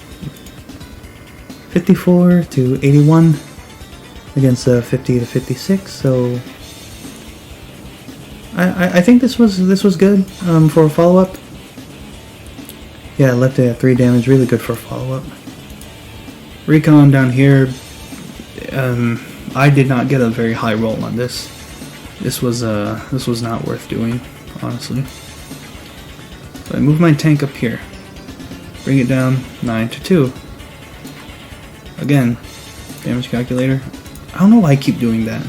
54 to 81 against 50 to 56. So I think this was good for a follow-up. Yeah, left it at 3 damage, really good for a follow-up. Recon down here, I did not get a very high roll on this. This was not worth doing, honestly. So I move my tank up here, bring it down 9 to 2. Again, damage calculator. I don't know why I keep doing that.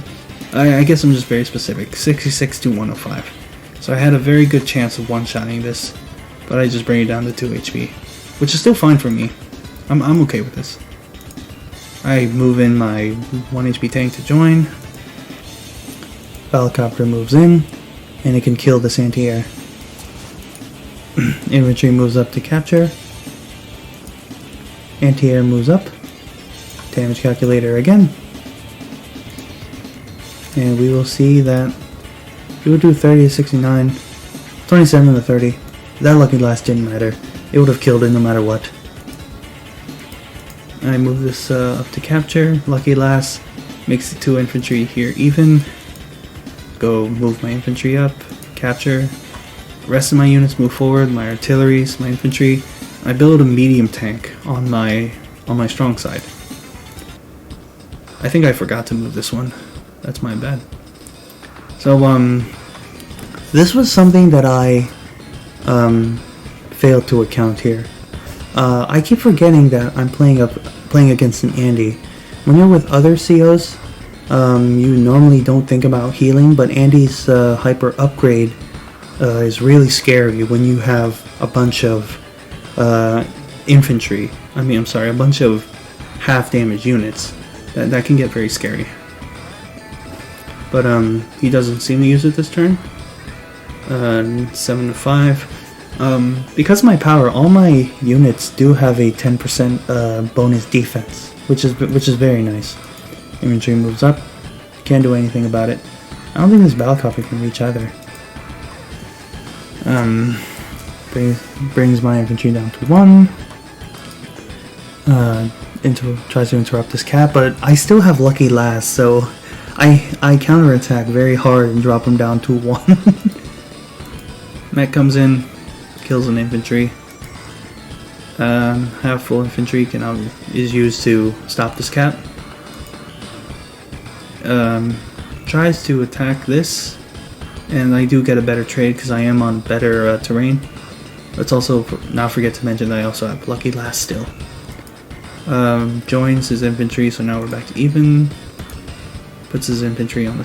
I guess I'm just very specific. 66 to 105. So I had a very good chance of one-shotting this, but I just bring it down to 2 HP, which is still fine for me. I'm okay with this. I move in my 1 HP tank to join. Helicopter moves in, and it can kill this anti-air. Infantry moves up to capture. Anti-air moves up. Damage calculator again. And we will see that we would do 30 to 69, 27 to 30. That lucky last didn't matter. It would have killed it no matter what. I move this up to capture. Lucky last makes the 2 infantry here even. Go move my infantry up, capture. Rest of my units move forward. My artilleries, my infantry. I build a medium tank on my strong side. I think I forgot to move this one. That's my bad. So this was something that I failed to account here. I keep forgetting that I'm playing against an Andy. When you're with other COs, you normally don't think about healing, but Andy's hyper upgrade is really scary when you have a bunch of infantry. A bunch of half damage units. That can get very scary. But he doesn't seem to use it this turn. 7 to 5. Because of my power, all my units do have a 10% bonus defense, which is very nice. Infantry moves up. Can't do anything about it. I don't think this battlecopter can reach either. Brings my infantry down to 1. Tries to interrupt this cap, but I still have lucky last, so I counterattack very hard and drop him down to 1. Mech comes in, kills an infantry. Half full infantry is used to stop this cap. Tries to attack this, and I do get a better trade because I am on better terrain. Let's also not forget to mention that I also have lucky last still. Joins his infantry, so now we're back to even. Puts his infantry on the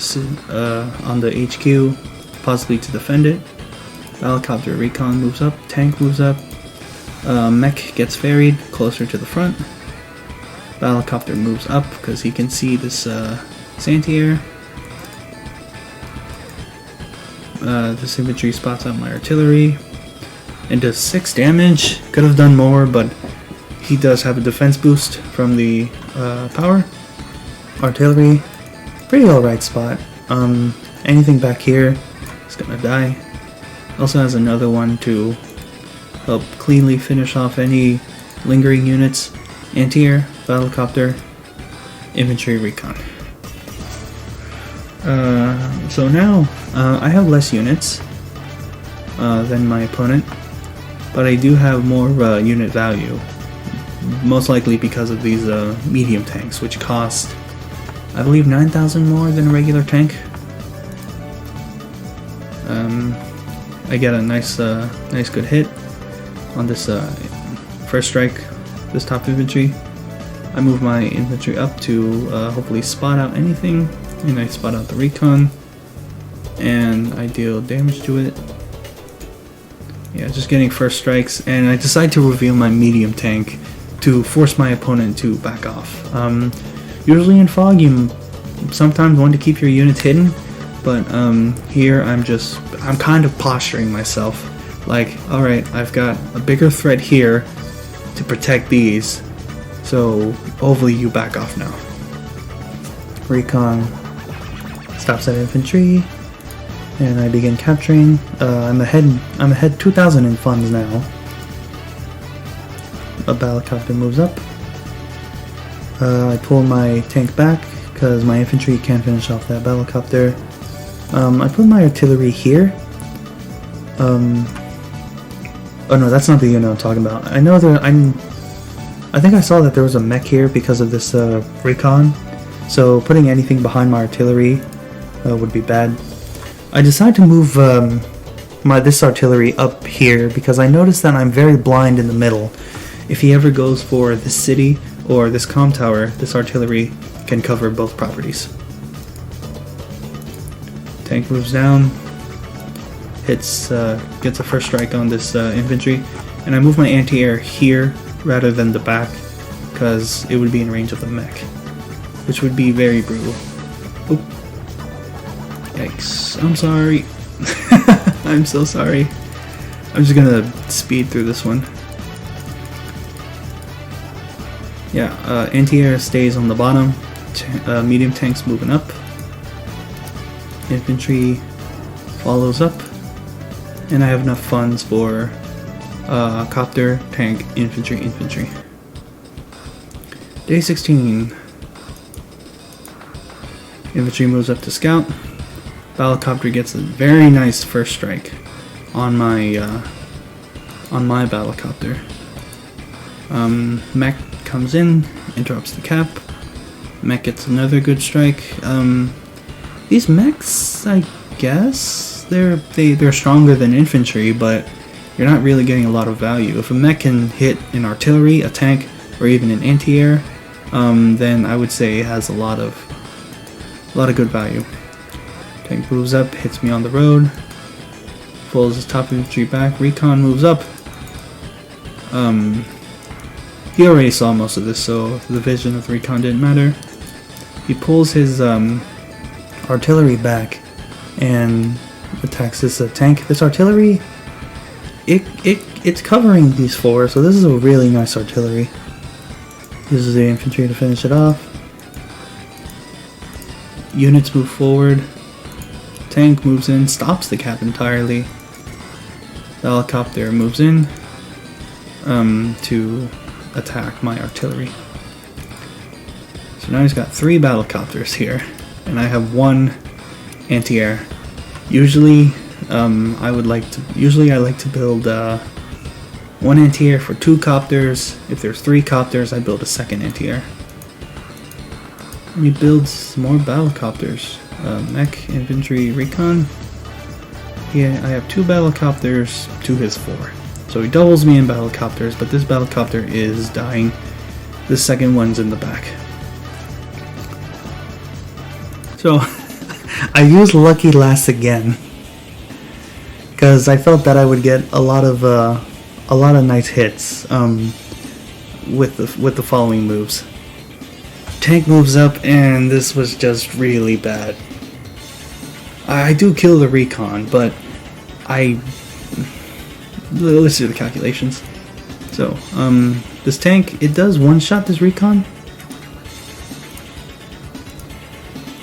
HQ, possibly to defend it. Helicopter recon moves up, tank moves up. Mech gets ferried closer to the front. Helicopter moves up because he can see this anti-air. This infantry spots out my artillery and does 6 damage. Could have done more, but he does have a defense boost from the power. Artillery, pretty alright spot. Anything back here is gonna die. Also has another one to help cleanly finish off any lingering units. Anti-air, helicopter, infantry recon. So now I have less units than my opponent, but I do have more unit value. Most likely because of these medium tanks, which cost, I believe, 9,000 more than a regular tank. I get a nice good hit on this first strike, this top infantry. I move my infantry up to hopefully spot out anything, and I spot out the recon, and I deal damage to it. Yeah, just getting first strikes, and I decide to reveal my medium tank to force my opponent to back off. Usually in Fog, you sometimes want to keep your units hidden, but here I'm kind of posturing myself. Like, alright, I've got a bigger threat here to protect these, so hopefully you back off now. Recon stops at infantry, and I begin capturing. I'm ahead 2,000 in funds now. A helicopter moves up. I pull my tank back because my infantry can't finish off that helicopter. I put my artillery here. Oh no, that's not the unit I'm talking about. I know that I think I saw that there was a mech here because of this recon. So putting anything behind my artillery would be bad. I decide to move this artillery up here because I noticed that I'm very blind in the middle. If he ever goes for this city or this comm tower, this artillery can cover both properties. Tank moves down, hits, gets a first strike on this infantry, and I move my anti-air here rather than the back because it would be in range of the mech, which would be very brutal. Oop. Yikes. I'm sorry. I'm so sorry. I'm just gonna speed through this one. Yeah, anti-air stays on the bottom. Medium tanks moving up. Infantry follows up. And I have enough funds for copter, tank, infantry. Day 16. Infantry moves up to scout. Battlecopter gets a very nice first strike on my battlecopter. Mech comes in, interrupts the cap. Mech gets another good strike. These mechs, I guess, they're stronger than infantry, but you're not really getting a lot of value. If a mech can hit an artillery, a tank, or even an anti-air, then I would say it has a lot of good value. Tank moves up, hits me on the road, pulls his top infantry back. Recon moves up. He already saw most of this, so the vision of the recon didn't matter. He pulls his artillery back and attacks this tank. This artillery, it's covering these four, so this is a really nice artillery. Uses the infantry to finish it off. Units move forward. Tank moves in, stops the cap entirely. The helicopter moves in to attack my artillery. So now he's got 3 battlecopters here, and I have 1 anti-air. Usually, I like to build 1 anti-air for 2 copters. If there's 3 copters, I build a second anti-air. Let me build some more battlecopters. Mech, infantry, recon. Yeah, I have 2 battlecopters to his 4. So he doubles me in battlecopters, but this battlecopter is dying. The second one's in the back. So I used Lucky Last again because I felt that I would get a lot of nice hits with the following moves. Tank moves up, and this was just really bad. I do kill the recon, but let's do the calculations. So, this tank, it does one-shot this recon?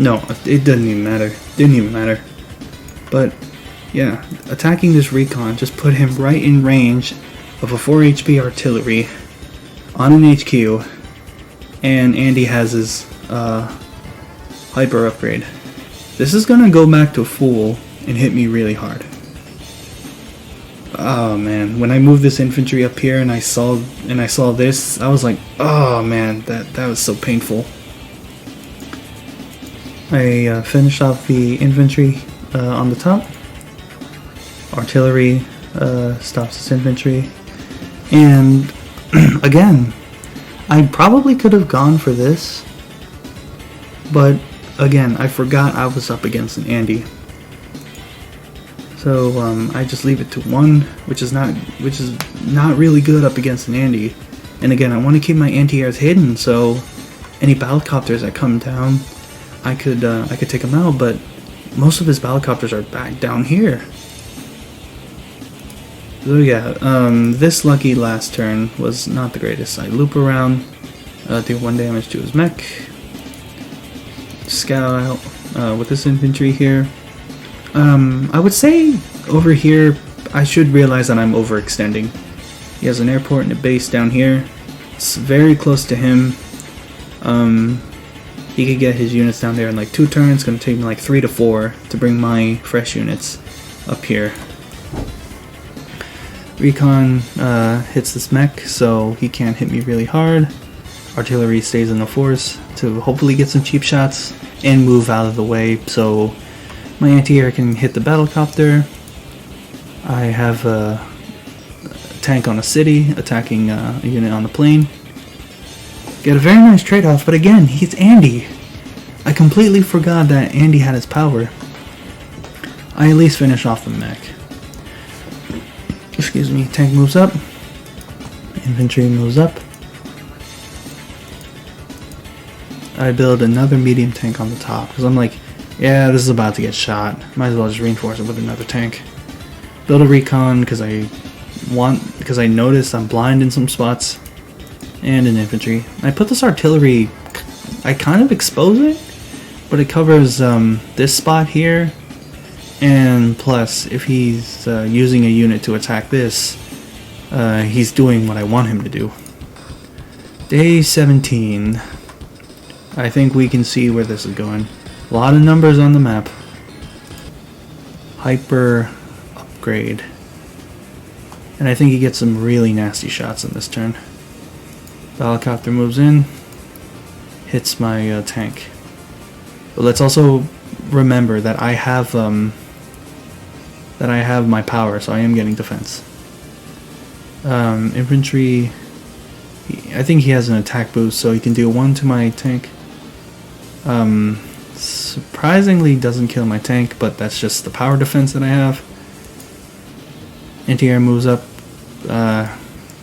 No, it doesn't even matter. Didn't even matter. But, yeah, attacking this recon just put him right in range of a 4 HP artillery on an HQ, and Andy has his hyper upgrade. This is gonna go back to full and hit me really hard. Oh man, when I moved this infantry up here and I saw this, I was like, oh man, that was so painful. I finished off the infantry on the top. Artillery stops this infantry, and again, I probably could have gone for this, but again, I forgot I was up against an Andy. So I just leave it to 1, which is not really good up against an Andy. And again, I want to keep my anti-airs hidden, so any battlecopters that come down, I could take them out. But most of his battlecopters are back down here. So yeah, this Lucky Last turn was not the greatest. I loop around, do 1 damage to his mech, scout out with this infantry here. I would say over here I should realize that I'm overextending. He has an airport and a base down here. It's very close to him. He could get his units down there in like 2 turns. It's going to take me like 3 to 4 to bring my fresh units up here. Recon hits this mech, so he can't hit me really hard. Artillery stays in the force to hopefully get some cheap shots and move out of the way so my anti-air can hit the battlecopter. I have a tank on a city attacking a unit on the plane. Get a very nice trade-off, but again, he's Andy. I completely forgot that Andy had his power. I at least finish off the mech. Excuse me. Tank moves up. Infantry moves up. I build another medium tank on the top because I'm like, yeah, this is about to get shot. Might as well just reinforce it with another tank. Build a recon because I noticed I'm blind in some spots, and an infantry. I put this artillery. I kind of expose it, but it covers this spot here, and plus, if he's using a unit to attack this, he's doing what I want him to do. Day 17. I think we can see where this is going. A lot of numbers on the map. Hyper upgrade. And I think he gets some really nasty shots in this turn. The helicopter moves in. Hits my tank. But let's also remember that I have my power, so I am getting defense. Infantry. I think he has an attack boost, so he can do 1 to my tank. Surprisingly doesn't kill my tank, but that's just the power defense that I have. Anti-air moves up,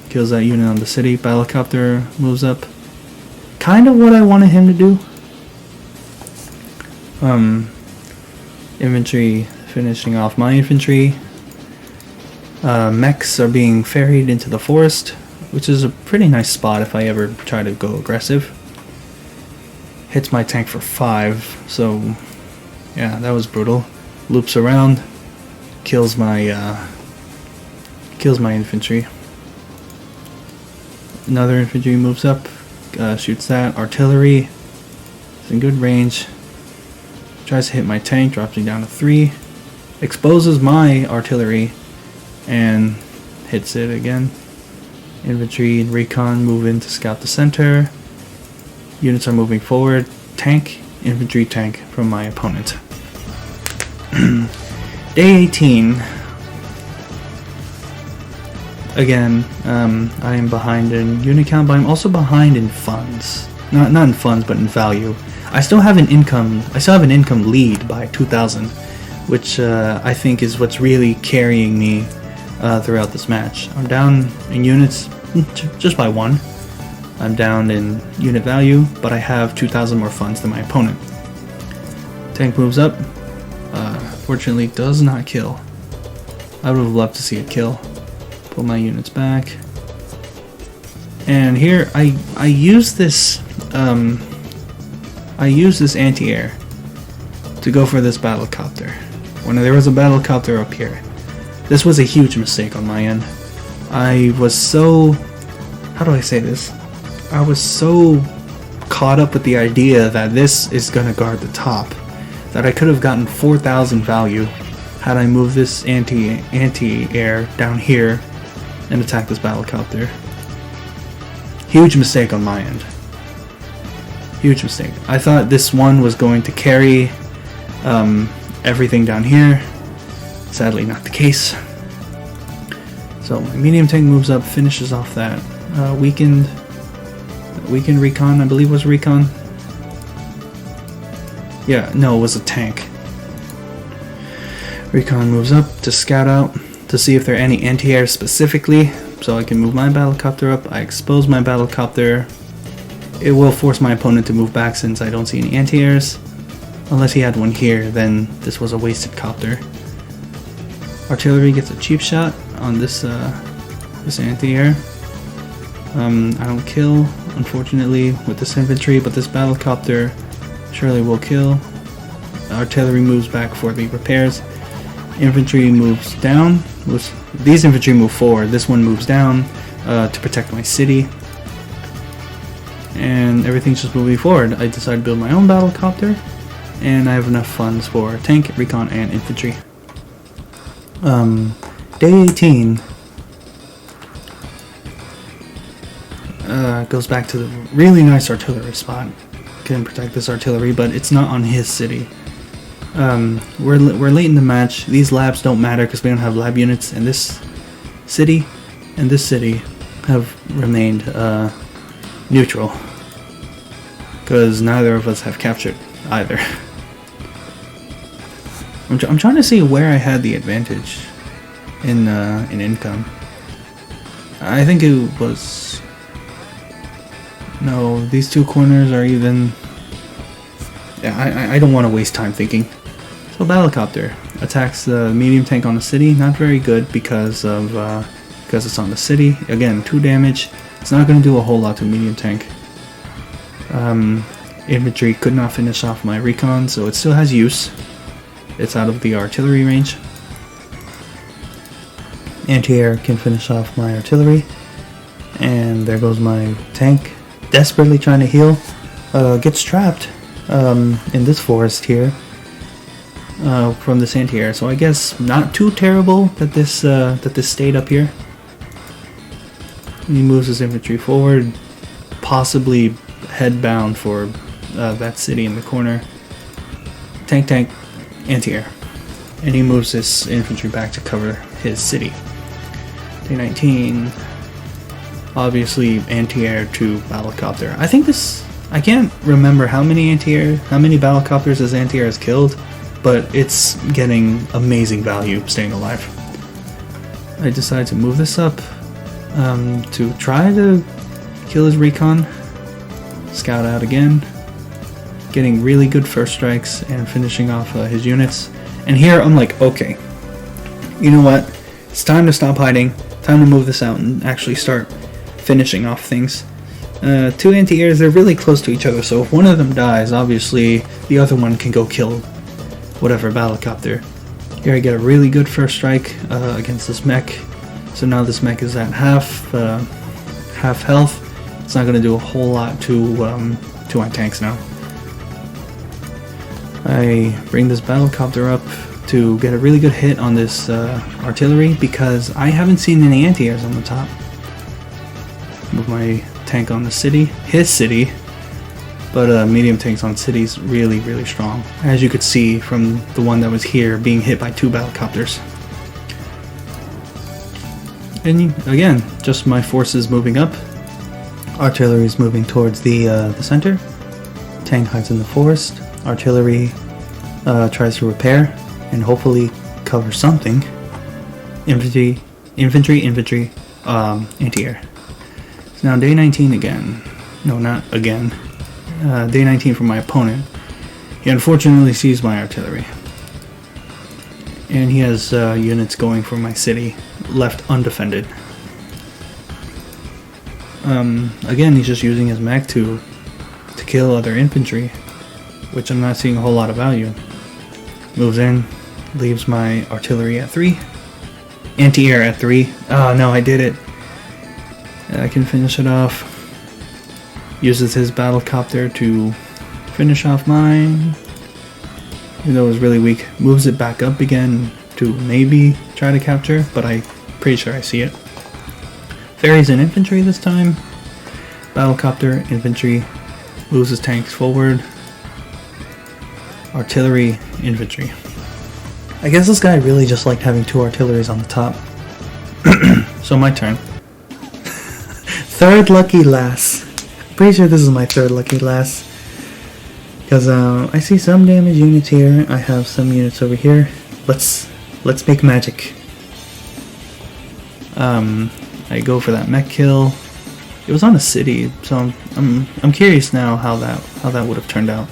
kills that unit on the city. Battlecopter moves up. Kind of what I wanted him to do. Infantry finishing off my infantry. Mechs are being ferried into the forest, which is a pretty nice spot if I ever try to go aggressive. Hits my tank for 5, so yeah, that was brutal. Loops around, kills my infantry. Another infantry moves up, shoots that. Artillery is in good range. Tries to hit my tank, drops me down to 3. Exposes my artillery and hits it again. Infantry and recon move in to scout the center. Units are moving forward. Tank, infantry, tank from my opponent. Day 18. Again, I am behind in unit count, but I'm also behind in funds. Not in funds, but in value. I still have an income lead by 2,000, which I think is what's really carrying me throughout this match. I'm down in units just by 1. I'm down in unit value, but I have 2,000 more funds than my opponent. Tank moves up. Fortunately, does not kill. I would have loved to see it kill. Pull my units back. And here, I use this anti-air to go for this battlecopter. When there was a battlecopter up here, this was a huge mistake on my end. I was so... how do I say this? I was so caught up with the idea that this is going to guard the top that I could have gotten 4,000 value had I moved this anti-air down here and attacked this battlecopter. Huge mistake on my end. Huge mistake. I thought this one was going to carry everything down here. Sadly not the case. So my medium tank moves up, finishes off that weakened recon, I believe was recon. Yeah, no, it was a tank. Recon moves up to scout out to see if there are any anti-air specifically, so I can move my battlecopter up. I expose my battlecopter. It will force my opponent to move back since I don't see any anti-airs. Unless he had one here, then this was a wasted copter. Artillery gets a cheap shot on this anti-air. I don't kill, unfortunately, with this infantry, but this battlecopter surely will kill. Artillery moves back for the repairs. Infantry moves down. These infantry move forward. This one moves down to protect my city. And everything's just moving forward. I decided to build my own battlecopter, and I have enough funds for tank, recon, and infantry. Day 18 goes back to the really nice artillery spot. Can protect this artillery, but it's not on his city. We're late in the match. These labs don't matter because we don't have lab units, and this city and this city have remained neutral because neither of us have captured either. I'm trying to see where I had the advantage in income. I think it was... No, these two corners are even... Yeah, I don't want to waste time thinking. So Battlecopter attacks the medium tank on the city. Not very good because it's on the city. Again, 2 damage. It's not going to do a whole lot to medium tank. Infantry could not finish off my recon, so it still has use. It's out of the artillery range. Anti-air can finish off my artillery. And there goes my tank. Desperately trying to heal. Gets trapped in this forest here. From this anti-air. So I guess not too terrible that this stayed up here. He moves his infantry forward. Possibly headbound for that city in the corner. Tank, anti-air. And he moves his infantry back to cover his city. Day 19. Obviously anti-air to Battlecopter. I think this... I can't remember how many Battlecopters this anti-air has killed, but it's getting amazing value staying alive. I decide to move this up to try to kill his recon. Scout out again. Getting really good first strikes and finishing off his units. And here I'm like, okay, you know what? It's time to stop hiding. Time to move this out and actually start finishing off things. 2 anti-airs, they're really close to each other, so if one of them dies, obviously the other one can go kill whatever Battlecopter. Here I get a really good first strike against this mech. So now this mech is at half health. It's not going to do a whole lot to my tanks now. I bring this Battlecopter up to get a really good hit on this artillery because I haven't seen any anti-airs on the top. Move my tank on the city, his city, but medium tanks on cities really strong, as you could see from the one that was here being hit by 2 Battlecopters. And again, just my forces moving up. Artillery is moving towards the center. Tank hides in the forest. Artillery tries to repair and hopefully cover something. Infantry, anti-air. Now day 19 again. No, not again. Day 19 for my opponent. He unfortunately sees my artillery. And he has units going for my city, left undefended. Again, he's just using his mech to kill other infantry, which I'm not seeing a whole lot of value. Moves in, leaves my artillery at 3. Anti-air at 3. Oh no, I did it. I can finish it off. Uses his Battlecopter to finish off mine. Even though it was really weak. Moves it back up again to maybe try to capture, but I'm pretty sure I see it. Ferries in infantry this time. Battlecopter, infantry. Moves his tanks forward. Artillery, infantry. I guess this guy really just liked having 2 artilleries on the top. So my turn. Third lucky lass. Pretty sure this is my 3rd lucky lass. Because I see some damage units here. I have some units over here. Let's make magic. I go for that mech kill. It was on a city, so I'm curious now how that would have turned out.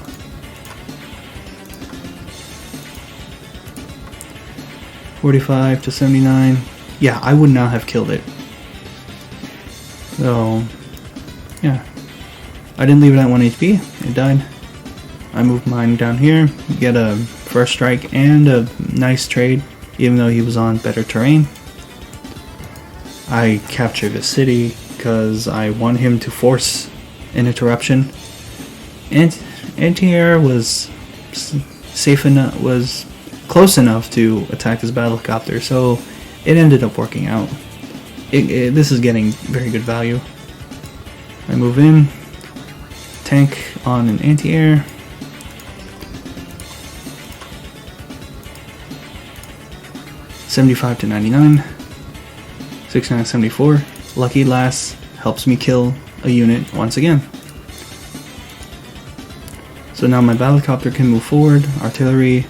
$45 to $79. Yeah, I would not have killed it. So, yeah. I didn't leave it at 1 HP. It died. I moved mine down here. Get a first strike and a nice trade, even though he was on better terrain. I captured a city because I want him to force an interruption. And anti-air was safe enough, was close enough to attack his Battlecopter, so it ended up working out. This is getting very good value. I move in, tank on an anti-air. $75 to $99. $69 $74. Lucky lass helps me kill a unit once again. So now my Battlecopter can move forward. Artillery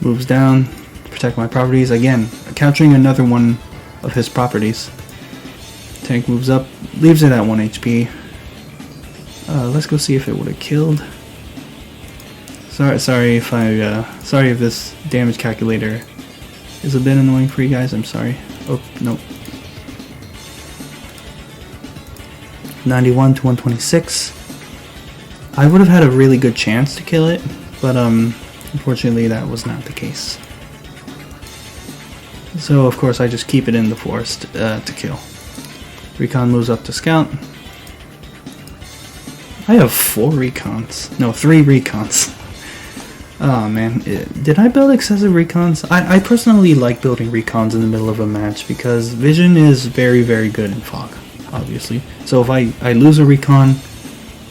moves down to protect my properties. Again, capturing another one of his properties. Tank moves up, leaves it at 1 HP. Let's go see if it would have killed. Sorry if this damage calculator is a bit annoying for you guys. I'm sorry. Oh, nope. 91 to 126. I would have had a really good chance to kill it, but unfortunately that was not the case. So of course I just keep it in the forest to kill. Recon moves up to scout. I have 4 recons. No, 3 recons. Oh man, did I build excessive recons? I personally like building recons in the middle of a match because vision is very, very good in fog, obviously. So if I lose a recon,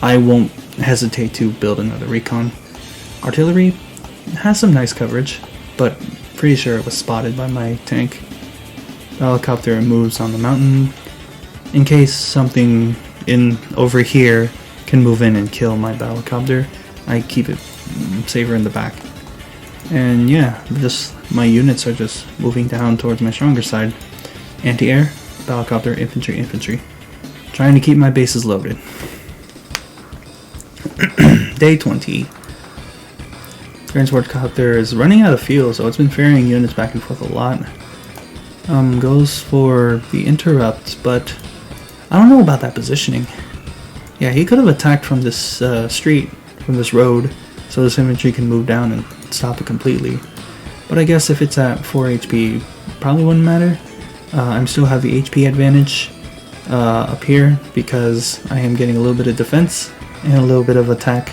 I won't hesitate to build another recon. Artillery has some nice coverage, but pretty sure it was spotted by my tank. Helicopter moves on the mountain. In case something over here can move in and kill my helicopter, I keep it safer in the back. And yeah, my units are just moving down towards my stronger side. Anti-air, helicopter, infantry, infantry. Trying to keep my bases loaded. Day 20. Transport copter is running out of fuel, so it's been ferrying units back and forth a lot. Goes for the interrupt, but I don't know about that positioning. Yeah, he could have attacked from this street, from this road, so this infantry can move down and stop it completely. But I guess if it's at 4 HP, probably wouldn't matter. I'm still have the HP advantage up here because I am getting a little bit of defense and a little bit of attack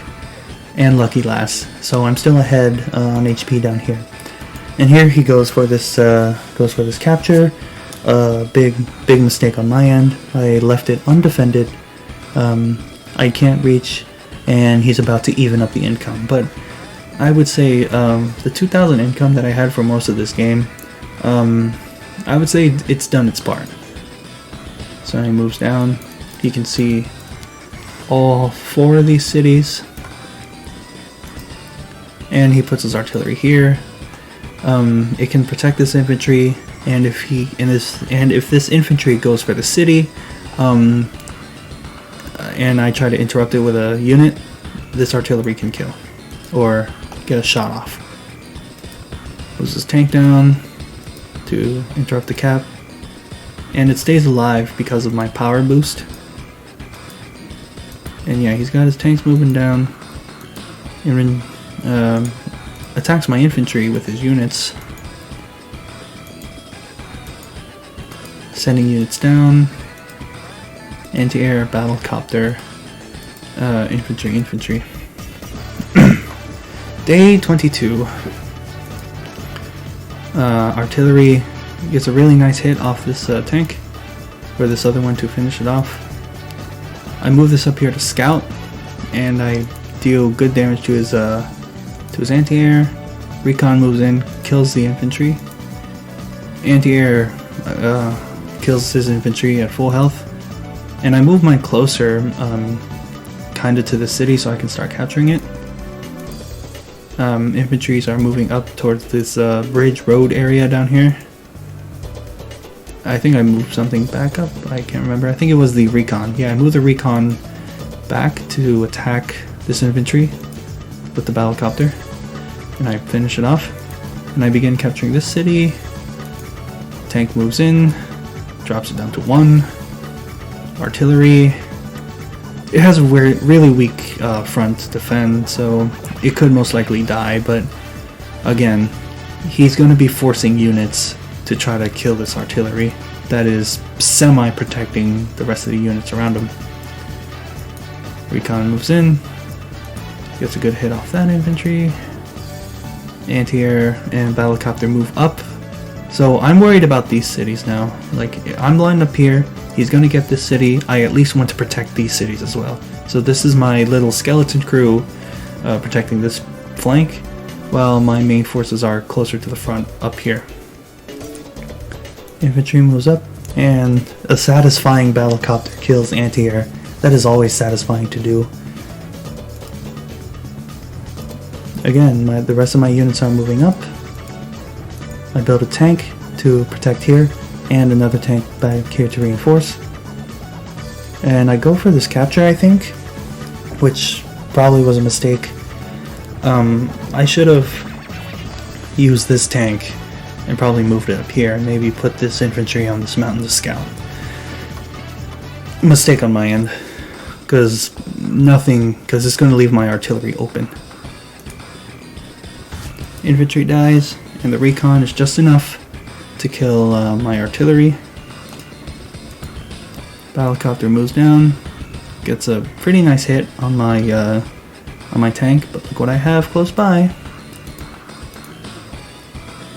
and lucky last. So I'm still ahead on HP down here. And here he goes for this capture. Big mistake on my end. I left it undefended. I can't reach, and he's about to even up the income. But I would say the 2,000 income that I had for most of this game, I would say it's done its part. So he moves down. You can see all 4 of these cities, and he puts his artillery here. It can protect this infantry, and if this infantry goes for the city, and I try to interrupt it with a unit, this artillery can kill or get a shot off. Moves his tank down to interrupt the cap, and it stays alive because of my power boost. And yeah, he's got his tanks moving down, and attacks my infantry with his units, sending units down. Anti-air, battlecopter, infantry. Day 22. Artillery gets a really nice hit off this tank, or this other one to finish it off. I move this up here to scout, and I deal good damage to his anti-air. Recon moves in, kills the infantry. Anti-air kills his infantry at full health. And I move mine closer, kinda to the city so I can start capturing it. Infantries are moving up towards this bridge road area down here. I think I moved something back up, I can't remember. I think it was the recon. Yeah, I moved the recon back to attack this infantry with the battlecopter. And I finish it off. And I begin capturing this city. Tank moves in, drops it down to 1. Artillery, it has a really weak front to defend, so it could most likely die, but again, he's going to be forcing units to try to kill this artillery that is semi-protecting the rest of the units around him. Recon moves in, gets a good hit off that infantry. Anti-air and battlecopter move up. So I'm worried about these cities now. Like, I'm lined up here, he's gonna get this city, I at least want to protect these cities as well. So this is my little skeleton crew protecting this flank, while my main forces are closer to the front up here. Infantry moves up, and a satisfying battlecopter kills anti-air. That is always satisfying to do. Again, the rest of my units are moving up. I build a tank to protect here, and another tank back here to reinforce. And I go for this capture, I think, which probably was a mistake. I should have used this tank and probably moved it up here, and maybe put this infantry on this mountain to scout. Mistake on my end, because it's going to leave my artillery open. Infantry dies, and the recon is just enough to kill my artillery. Battlecopter moves down, gets a pretty nice hit on my tank, but look what I have close by.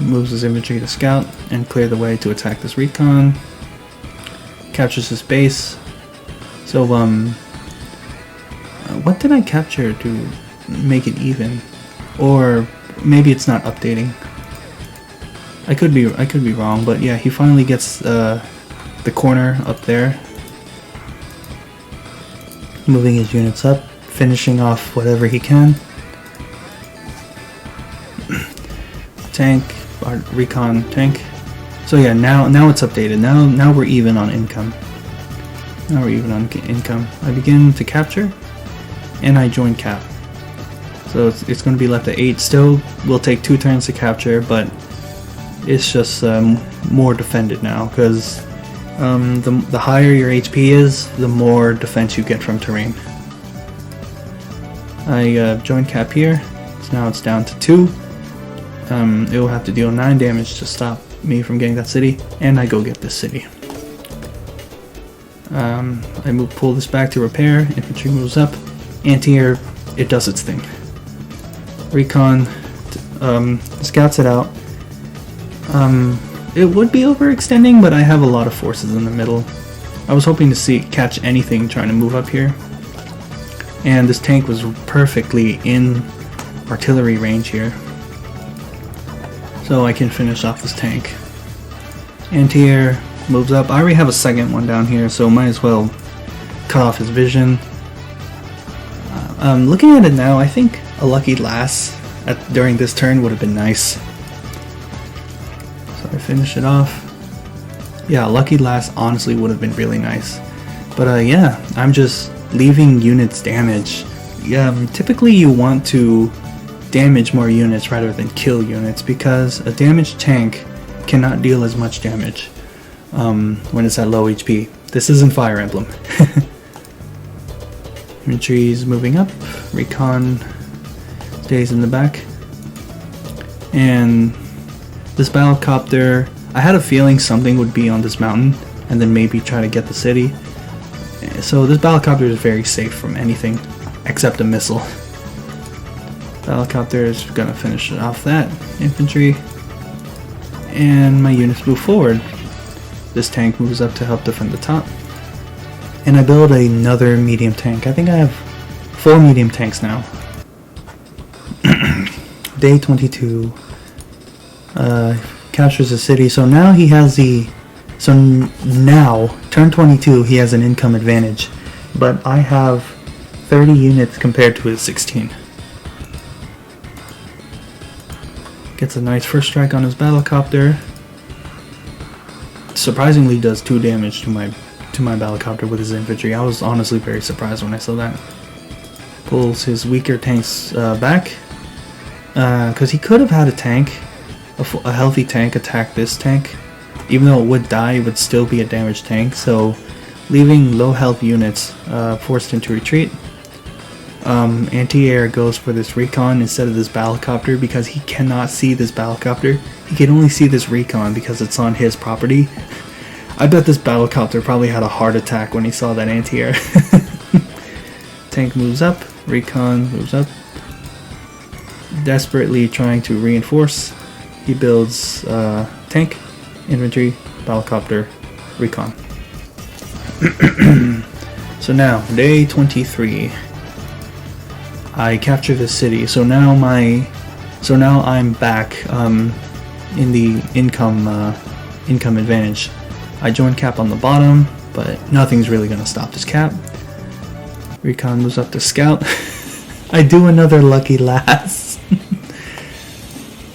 Moves his infantry to scout and clear the way to attack this recon. Captures his base. So what did I capture to make it even? Or maybe it's not updating. I could be wrong, but yeah, he finally gets the corner up there. Moving his units up, finishing off whatever he can. Tank, recon tank. So yeah, now it's updated. Now we're even on income. Now we're even on income. I begin to capture, and I join cap. So it's going to be left at 8. Still will take 2 turns to capture, but it's just more defended now, because the higher your HP is, the more defense you get from terrain. I join cap here, so now it's down to 2. It will have to deal 9 damage to stop me from getting that city, and I go get this city. I pull this back to repair, infantry moves up, anti-air, it does its thing. Recon scouts it out. It would be overextending, but I have a lot of forces in the middle. I was hoping to catch anything trying to move up here. And this tank was perfectly in artillery range here. So I can finish off this tank. Anti-air moves up. I already have a second one down here, so might as well cut off his vision. Looking at it now, I think a lucky lass during this turn would have been nice. So I finish it off. Yeah, lucky lass honestly would have been really nice. But yeah, I'm just leaving units damage. Yeah, typically you want to damage more units rather than kill units, because a damaged tank cannot deal as much damage when it's at low HP. This isn't Fire Emblem. Infantry is moving up, recon stays in the back, and this battlecopter, I had a feeling something would be on this mountain and then maybe try to get the city. So this battlecopter is very safe from anything except a missile. Battlecopter is gonna finish off that infantry, and my units move forward. This tank moves up to help defend the top, and I build another medium tank. I think I have 4 medium tanks now. Day 22, captures the city. So now he has now turn 22 he has an income advantage, but I have 30 units compared to his 16. Gets a nice first strike on his battlecopter. Surprisingly does 2 damage to my battlecopter with his infantry. I was honestly very surprised when I saw that. Pulls his weaker tanks back, because he could have had a tank, a healthy tank, attack this tank. Even though it would die, it would still be a damaged tank. So leaving low health units forced him to retreat. Anti-air goes for this recon instead of this battlecopter, because he cannot see this battlecopter. He can only see this recon because it's on his property. I bet this battlecopter probably had a heart attack when he saw that anti-air. Tank moves up, recon moves up. Desperately trying to reinforce. He builds tank, infantry, battlecopter, recon. So now, day 23. I capture the city, so now I'm back in the income advantage. I join cap on the bottom, but nothing's really gonna stop this cap. Recon moves up to scout. I do another lucky lass,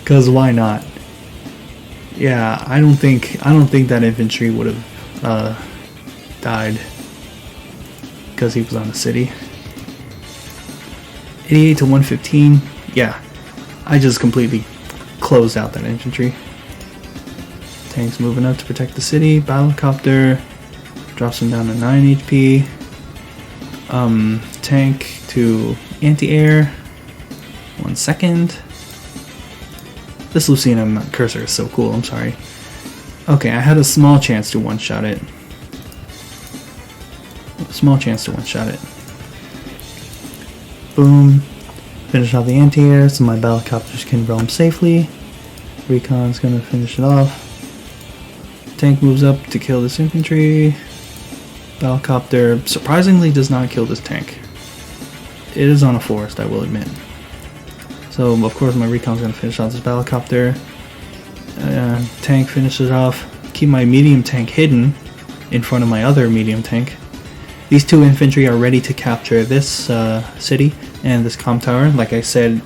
cause why not? Yeah, I don't think that infantry would have died because he was on the city. 88 to 115. Yeah, I just completely closed out that infantry. Tanks moving up to protect the city. Battlecopter drops him down to 9 HP. Tank to anti-air. 1 second. This Lucina cursor is so cool, I'm sorry. Okay, I had a small chance to one-shot it. Boom. Finish off the anti-air so my battlecopters can roam safely. Recon's gonna finish it off. Tank moves up to kill this infantry. Battlecopter surprisingly does not kill this tank. It is on a forest, I will admit. So of course my recon's gonna finish off this battlecopter. Tank finishes off. Keep my medium tank hidden in front of my other medium tank. These two infantry are ready to capture this city and this comm tower. Like I said,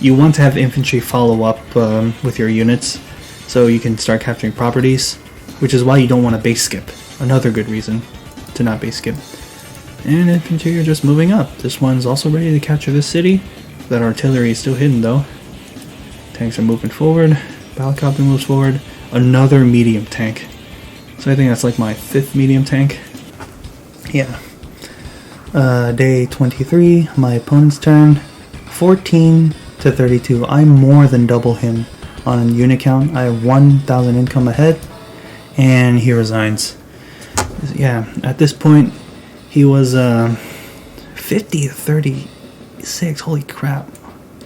you want to have infantry follow up with your units so you can start capturing properties, which is why you don't want to base skip. Another good reason to not base skip. And infantry are just moving up. This one's also ready to capture this city. That artillery is still hidden though. Tanks are moving forward. Battlecopter moves forward. Another medium tank. So I think that's like my 5th medium tank. Yeah. Day 23, my opponent's turn. 14 to 32. I'm more than double him on unit count. I have 1,000 income ahead, and he resigns. Yeah, at this point, he was 50 to 36. Holy crap.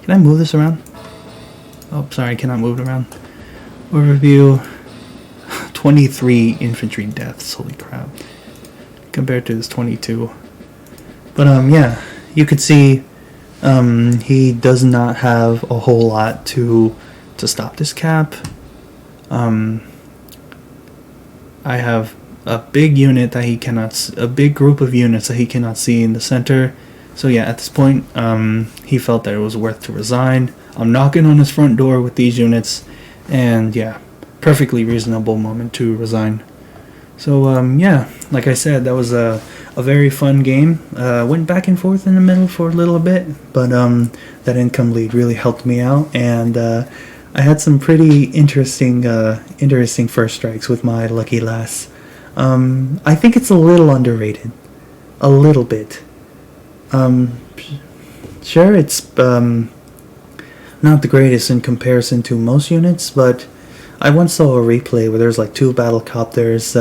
Can I move this around? Oh, sorry, I cannot move it around. Overview. 23 infantry deaths. Holy crap. Compared to his 22. But yeah, you could see he does not have a whole lot to stop this cap. I have a big unit that he cannot, a big group of units that he cannot see in the center. So yeah, at this point, he felt that it was worth to resign. I'm knocking on his front door with these units, and yeah, perfectly reasonable moment to resign. So yeah, like I said, that was a very fun game. Went back and forth in the middle for a little bit, but that income lead really helped me out, and I had some pretty interesting first strikes with my Lucky Lass. I think it's a little underrated, a little bit. Sure, it's not the greatest in comparison to most units, but I once saw a replay where there's like 2 battlecopters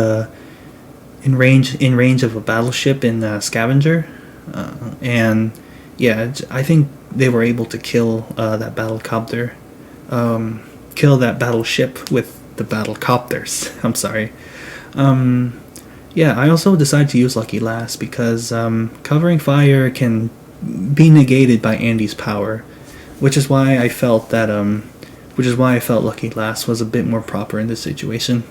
in range of a battleship in Scavenger, and yeah, I think they were able to kill that battlecopter, kill that battleship with the battlecopters. I'm sorry. Yeah, I also decided to use Lucky Lass because covering fire can be negated by Andy's power, which is why I felt that Lucky Lass was a bit more proper in this situation.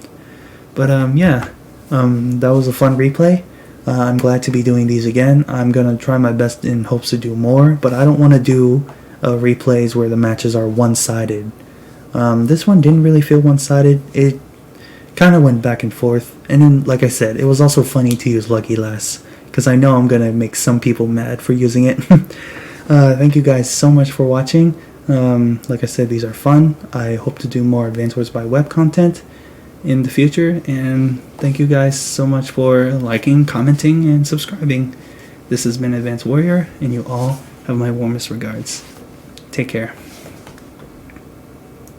But yeah, that was a fun replay. I'm glad to be doing these again. I'm gonna try my best in hopes to do more, but I don't want to do replays where the matches are one-sided. This one didn't really feel one-sided. It kind of went back and forth, and then, like I said, it was also funny to use Lucky Lass because I know I'm gonna make some people mad for using it. Thank you guys so much for watching. Like I said, these are fun. I hope to do more Advanced Wars by Web content in the future, and thank you guys so much for liking, commenting, and subscribing. This has been Advanced Warrior, and you all have my warmest regards. Take care.